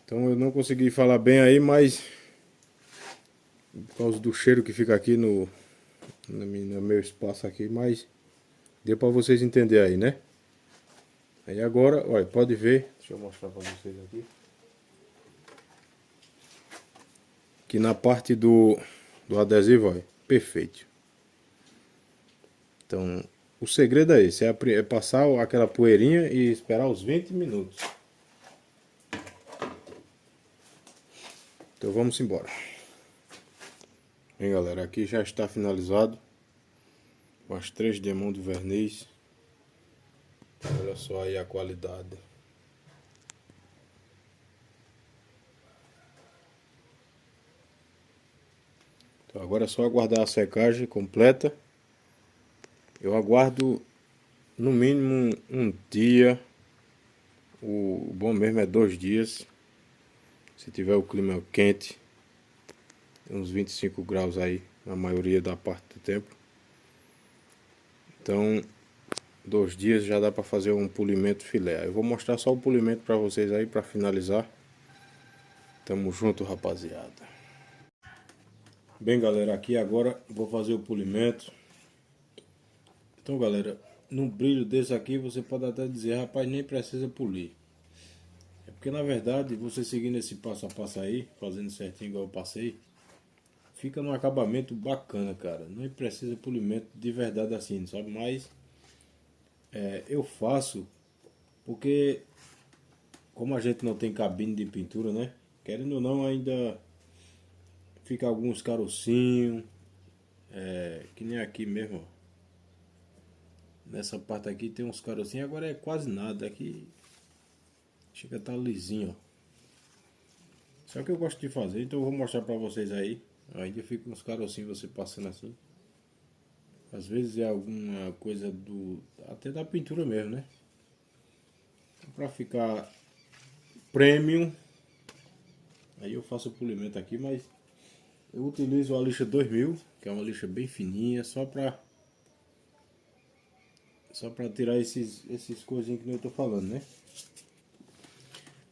Então eu não consegui falar bem aí, mas por causa do cheiro que fica aqui no meu espaço aqui, mas deu para vocês entenderem aí, né? Aí agora, olha, pode ver, deixa eu mostrar para vocês aqui. Que na parte do adesivo, olha, perfeito. Então, o segredo é esse, é passar aquela poeirinha e esperar os 20 minutos. Então vamos embora. Bem galera, aqui já está finalizado. Com as 3 demãos de verniz. Olha só aí a qualidade. Então agora é só aguardar a secagem completa. Eu aguardo no mínimo um dia. O bom mesmo é 2 dias. Se tiver o clima quente. Uns 25 graus aí na maioria da parte do tempo. Então 2 dias já dá para fazer um polimento filé. Eu vou mostrar só o polimento para vocês aí para finalizar. Tamo junto, rapaziada. Bem galera, aqui agora vou fazer o polimento. Então galera, no brilho desse aqui você pode até dizer, rapaz, nem precisa polir. É Porque na verdade, você seguindo esse passo a passo aí, fazendo certinho igual eu passei, fica num acabamento bacana, cara. Não precisa polimento de verdade assim, sabe? Mas eu faço porque, como a gente não tem cabine de pintura, né? Querendo ou não, ainda fica alguns carocinhos, que nem aqui mesmo, ó. Nessa parte aqui tem uns carocinhos, agora é quase nada, aqui chega a tá lisinho, ó. Só que eu gosto de fazer, então eu vou mostrar pra vocês aí. Ainda fica uns carocinhos você passando assim. Às vezes é alguma coisa até da pintura mesmo, né? Pra ficar premium, aí eu faço o polimento aqui, mas eu utilizo a lixa 2000, que é uma lixa bem fininha, só pra tirar esses coisinhos que eu tô falando, né?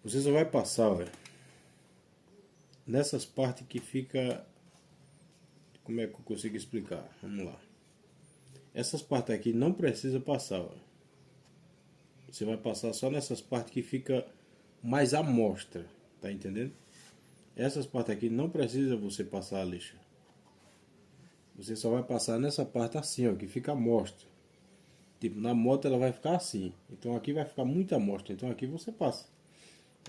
Você só vai passar, olha, nessas partes que fica... Como é que eu consigo explicar? Vamos lá. Essas partes aqui não precisa passar, olha. Você vai passar só nessas partes que fica mais à mostra, tá entendendo? Essas partes aqui não precisa você passar a lixa. Você só vai passar nessa parte assim, ó, que fica à mostra. Tipo, na moto ela vai ficar assim. Então aqui vai ficar muita amostra. Então aqui você passa.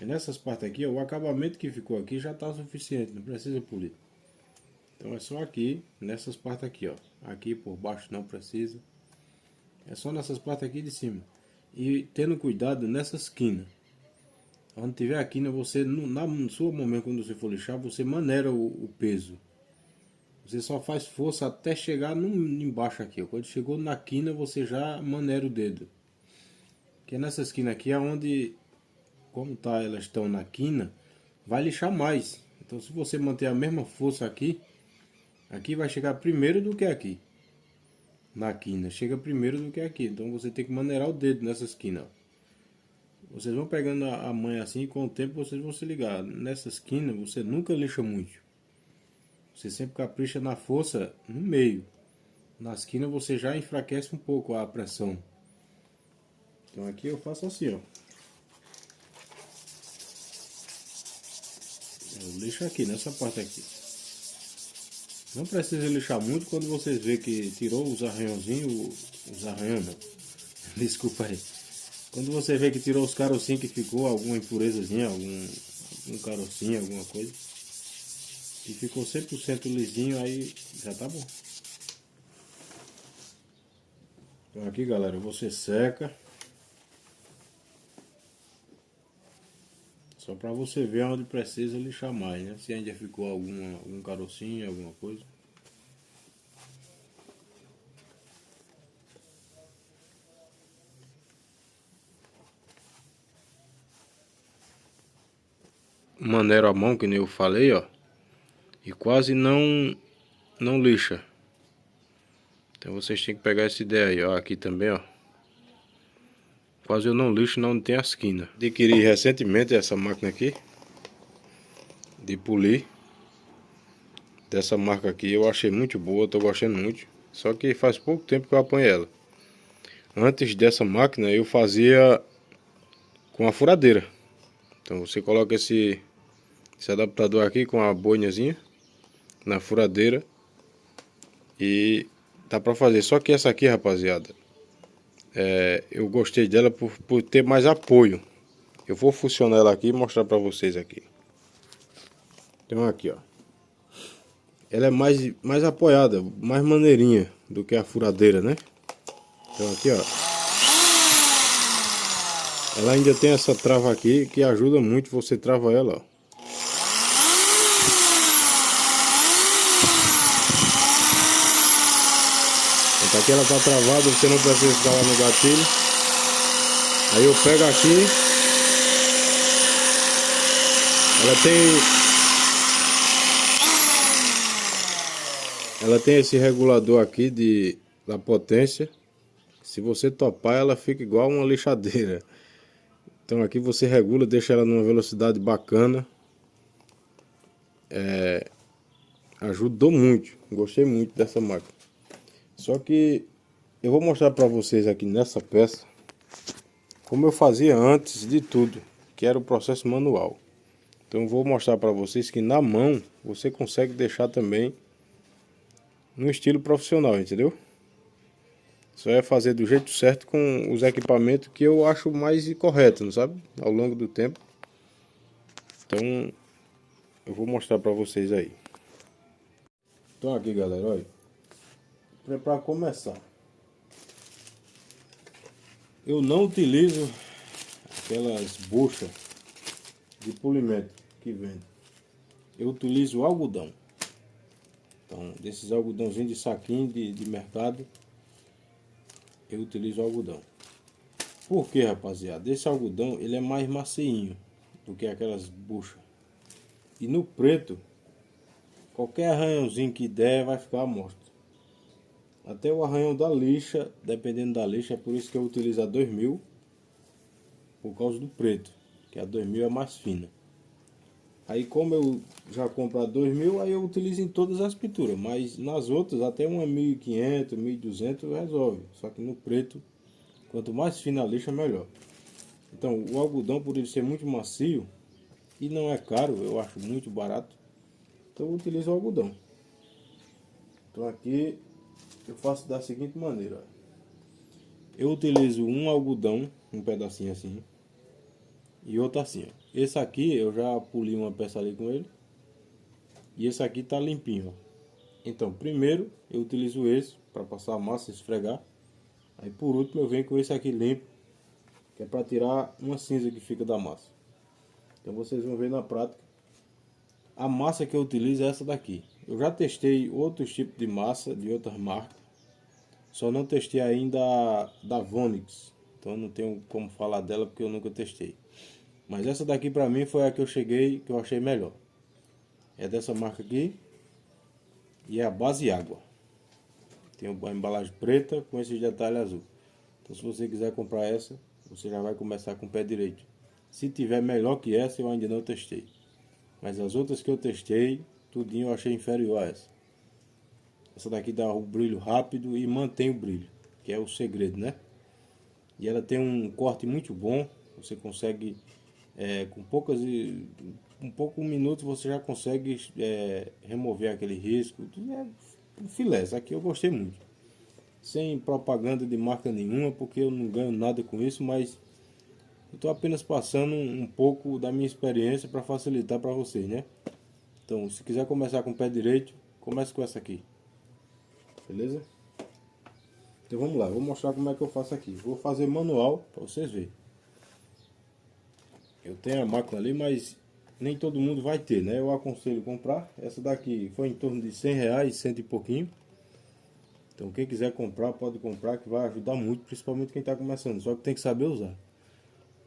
E nessas partes aqui, ó, o acabamento que ficou aqui já está suficiente. Não precisa polir. Então é só aqui, nessas partes aqui, ó. Aqui por baixo não precisa. É só nessas partes aqui de cima. E tendo cuidado nessas quinas. Onde tiver a quina, você, no seu momento quando você for lixar, você maneira o peso. Você só faz força até chegar embaixo aqui, ó. Quando chegou na quina, você já maneira o dedo. Porque nessa esquina aqui é onde, como tá, elas estão na quina, vai lixar mais. Então se você manter a mesma força aqui, aqui vai chegar primeiro do que aqui. Na quina, chega primeiro do que aqui. Então você tem que maneirar o dedo nessa esquina. Vocês vão pegando a manha assim e com o tempo vocês vão se ligar. Nessa esquina você nunca lixa muito. Você sempre capricha na força no meio. Na esquina você já enfraquece um pouco a pressão. Então aqui eu faço assim, ó. Eu lixo aqui, nessa parte aqui. Não precisa lixar muito quando vocês vê que tirou os arranhãozinhos, os arranhões não. Desculpa aí. Quando você vê que tirou os carocinhos que ficou, alguma impurezazinha, algum carocinho, alguma coisa. E ficou 100% lisinho, aí já tá bom. Então aqui, galera, você seca. Só pra você ver onde precisa lixar mais, né? Se ainda ficou algum carocinho, alguma coisa. Maneiro a mão, que nem eu falei, ó. E quase não lixa. Então vocês têm que pegar essa ideia aí, ó. Aqui também, ó. Quase eu não lixo, não tem as quinas. Adquiri recentemente essa máquina aqui. De polir. Dessa marca aqui, eu achei muito boa, tô gostando muito. Só que faz pouco tempo que eu apanhei ela. Antes dessa máquina eu fazia com a furadeira. Então você coloca esse adaptador aqui com a boinazinha na furadeira e dá pra fazer. Só que essa aqui, rapaziada, eu gostei dela por ter mais apoio. Eu vou funcionar ela aqui e mostrar pra vocês aqui. Então aqui, ó. Ela é mais apoiada, mais maneirinha do que a furadeira, né? Então aqui, ó. Ela ainda tem essa trava aqui que ajuda muito, você trava ela, ó. Então aqui ela tá travada, você não precisa ficar lá no gatilho. Aí eu pego aqui. Ela tem esse regulador aqui da potência. Se você topar, ela fica igual uma lixadeira. Então aqui você regula, deixa ela numa velocidade bacana. Ajudou muito, gostei muito dessa máquina. Só que eu vou mostrar para vocês aqui nessa peça como eu fazia antes de tudo, que era o processo manual. Então eu vou mostrar para vocês que na mão você consegue deixar também no estilo profissional, entendeu? Só é fazer do jeito certo com os equipamentos que eu acho mais correto, não sabe? Ao longo do tempo. Então eu vou mostrar para vocês aí. Então aqui, galera, olha. Para começar, eu não utilizo aquelas buchas de polimento que vende. Eu utilizo algodão. Então, desses algodãozinhos de saquinho de mercado, eu utilizo algodão. Por que, rapaziada? Esse algodão, ele é mais maceinho do que aquelas buchas. E no preto, qualquer arranhãozinho que der vai ficar morto. Até o arranhão da lixa, dependendo da lixa, é por isso que eu utilizo a 2000, por causa do preto, que a 2000 é mais fina. Aí como eu já compro a 2000, aí eu utilizo em todas as pinturas, mas nas outras até uma 1500, 1200 resolve. Só que no preto, quanto mais fina a lixa, melhor. Então o algodão, por ele ser muito macio e não é caro, eu acho muito barato, então eu utilizo o algodão. Então aqui eu faço da seguinte maneira, ó. Eu utilizo um algodão, um pedacinho assim, e outro assim, ó. Esse aqui eu já poli uma peça ali com ele, e esse aqui tá limpinho, ó. Então primeiro eu utilizo esse para passar a massa e esfregar. Aí por último eu venho com esse aqui limpo, que é para tirar uma cinza que fica da massa. Então vocês vão ver na prática. A massa que eu utilizo é essa daqui. Eu já testei outros tipos de massa de outras marcas, só não testei ainda da Vonix. Então não tenho como falar dela porque eu nunca testei. Mas essa daqui pra mim foi a que eu cheguei, que eu achei melhor. É dessa marca aqui. E é a base água. Tem a embalagem preta com esses detalhes azul. Então se você quiser comprar essa, você já vai começar com o pé direito. Se tiver melhor que essa, eu ainda não testei. Mas as outras que eu testei, tudinho eu achei inferior a essa. Essa daqui dá o brilho rápido e mantém o brilho, que é o segredo, né? E ela tem um corte muito bom. Você consegue, com poucos minutos, você já consegue remover aquele risco. É filé, essa aqui eu gostei muito. Sem propaganda de marca nenhuma, porque eu não ganho nada com isso, mas eu estou apenas passando um pouco da minha experiência para facilitar para vocês, né? Então, se quiser começar com o pé direito, comece com essa aqui. Beleza? Então vamos lá, vou mostrar como é que eu faço aqui. Vou fazer manual para vocês verem. Eu tenho a máquina ali, mas nem todo mundo vai ter, né? Eu aconselho comprar. Essa daqui foi em torno de 100 reais, cento e pouquinho. Então quem quiser comprar, pode comprar, que vai ajudar muito, principalmente quem está começando. Só que tem que saber usar.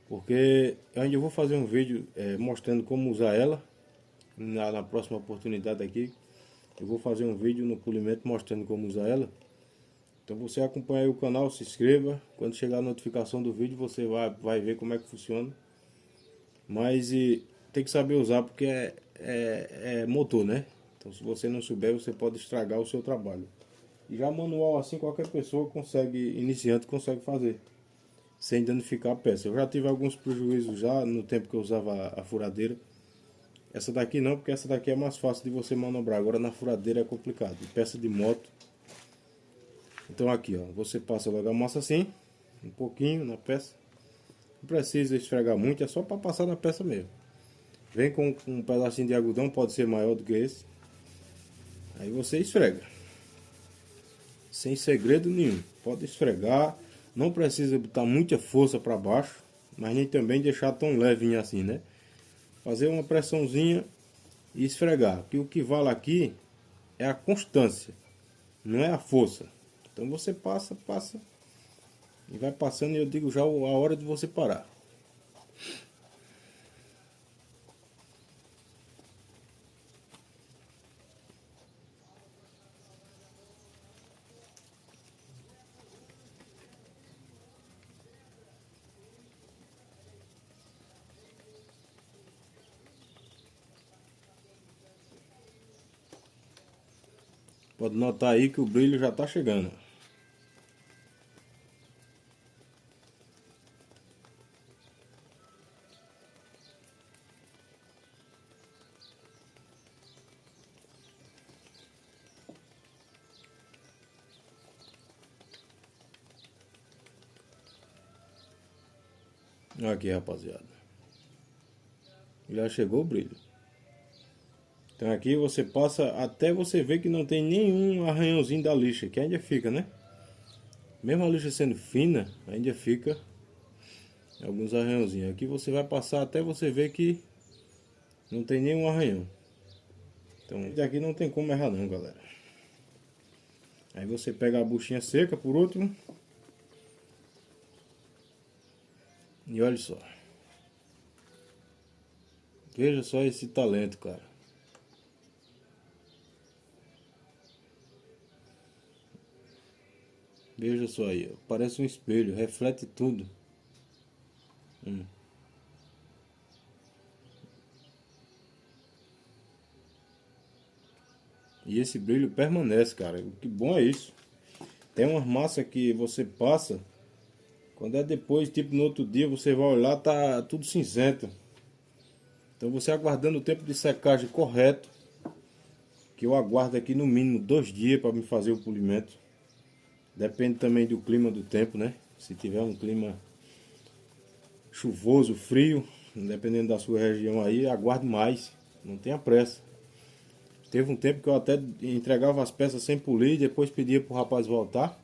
Porque eu ainda vou fazer um vídeo mostrando como usar ela. Na próxima oportunidade aqui, eu vou fazer um vídeo no polimento mostrando como usar ela. Então você acompanha aí o canal, se inscreva. Quando chegar a notificação do vídeo, você vai ver como é que funciona. Mas tem que saber usar porque é motor, né? Então se você não souber, você pode estragar o seu trabalho. E já manual assim, qualquer pessoa consegue, iniciante consegue fazer, sem danificar a peça. Eu já tive alguns prejuízos já no tempo que eu usava a furadeira. Essa daqui não, porque essa daqui é mais fácil de você manobrar. Agora na furadeira é complicado. E peça de moto. Então aqui, ó, você passa logo a massa assim, um pouquinho na peça. Não precisa esfregar muito, é só para passar na peça mesmo. Vem com um pedacinho de algodão, pode ser maior do que esse. Aí você esfrega. Sem segredo nenhum. Pode esfregar. Não precisa botar muita força para baixo, mas nem também deixar tão levinho assim, né? Fazer uma pressãozinha e esfregar. Que o que vale aqui é a constância, não é a força. Então você passa e vai passando, e eu digo já a hora de você parar. Pode notar aí que o brilho já está chegando. Aqui, rapaziada. Já chegou o brilho. Então aqui você passa até você ver que não tem nenhum arranhãozinho da lixa, que ainda fica, né? Mesmo a lixa sendo fina, ainda fica alguns arranhãozinhos. Aqui você vai passar até você ver que não tem nenhum arranhão. Então daqui não tem como errar não, galera. Aí você pega a buchinha seca por último. E olha só. Veja só esse talento, cara. Veja só aí, ó. Parece um espelho, reflete tudo. E esse brilho permanece, cara. O que bom é isso. Tem umas massas que você passa, quando é depois, tipo no outro dia, você vai olhar, tá tudo cinzento. Então você aguardando o tempo de secagem correto, que eu aguardo aqui no mínimo 2 dias para me fazer o polimento. Depende também do clima do tempo, né? Se tiver um clima chuvoso, frio, dependendo da sua região aí, aguarde mais. Não tenha pressa. Teve um tempo que eu até entregava as peças sem polir e depois pedia pro rapaz voltar.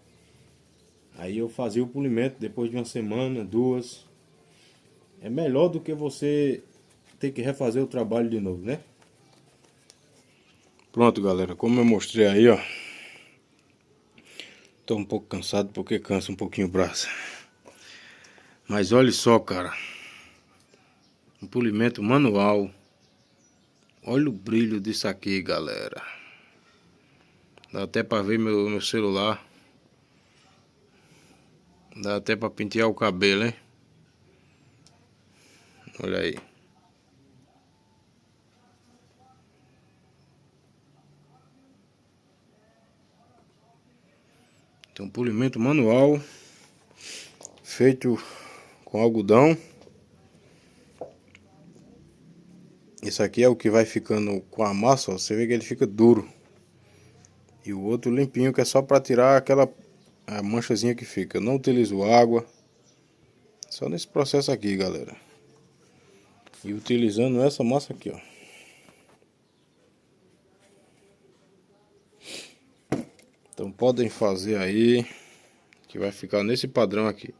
Aí eu fazia o polimento depois de uma semana, 2. É melhor do que você ter que refazer o trabalho de novo, né? Pronto, galera, como eu mostrei aí, ó. Tô um pouco cansado porque cansa um pouquinho o braço. Mas olha só, cara. Um polimento manual. Olha o brilho disso aqui, galera. Dá até pra ver meu celular. Dá até pra pentear o cabelo, hein? Olha aí. Então, polimento manual. Feito com algodão. Isso aqui é o que vai ficando com a massa, ó. Você vê que ele fica duro. E o outro limpinho, que é só pra tirar aquela a manchazinha que fica. Eu não utilizo água. Só nesse processo aqui, galera. E utilizando essa massa aqui, ó. Então podem fazer aí, que vai ficar nesse padrão aqui.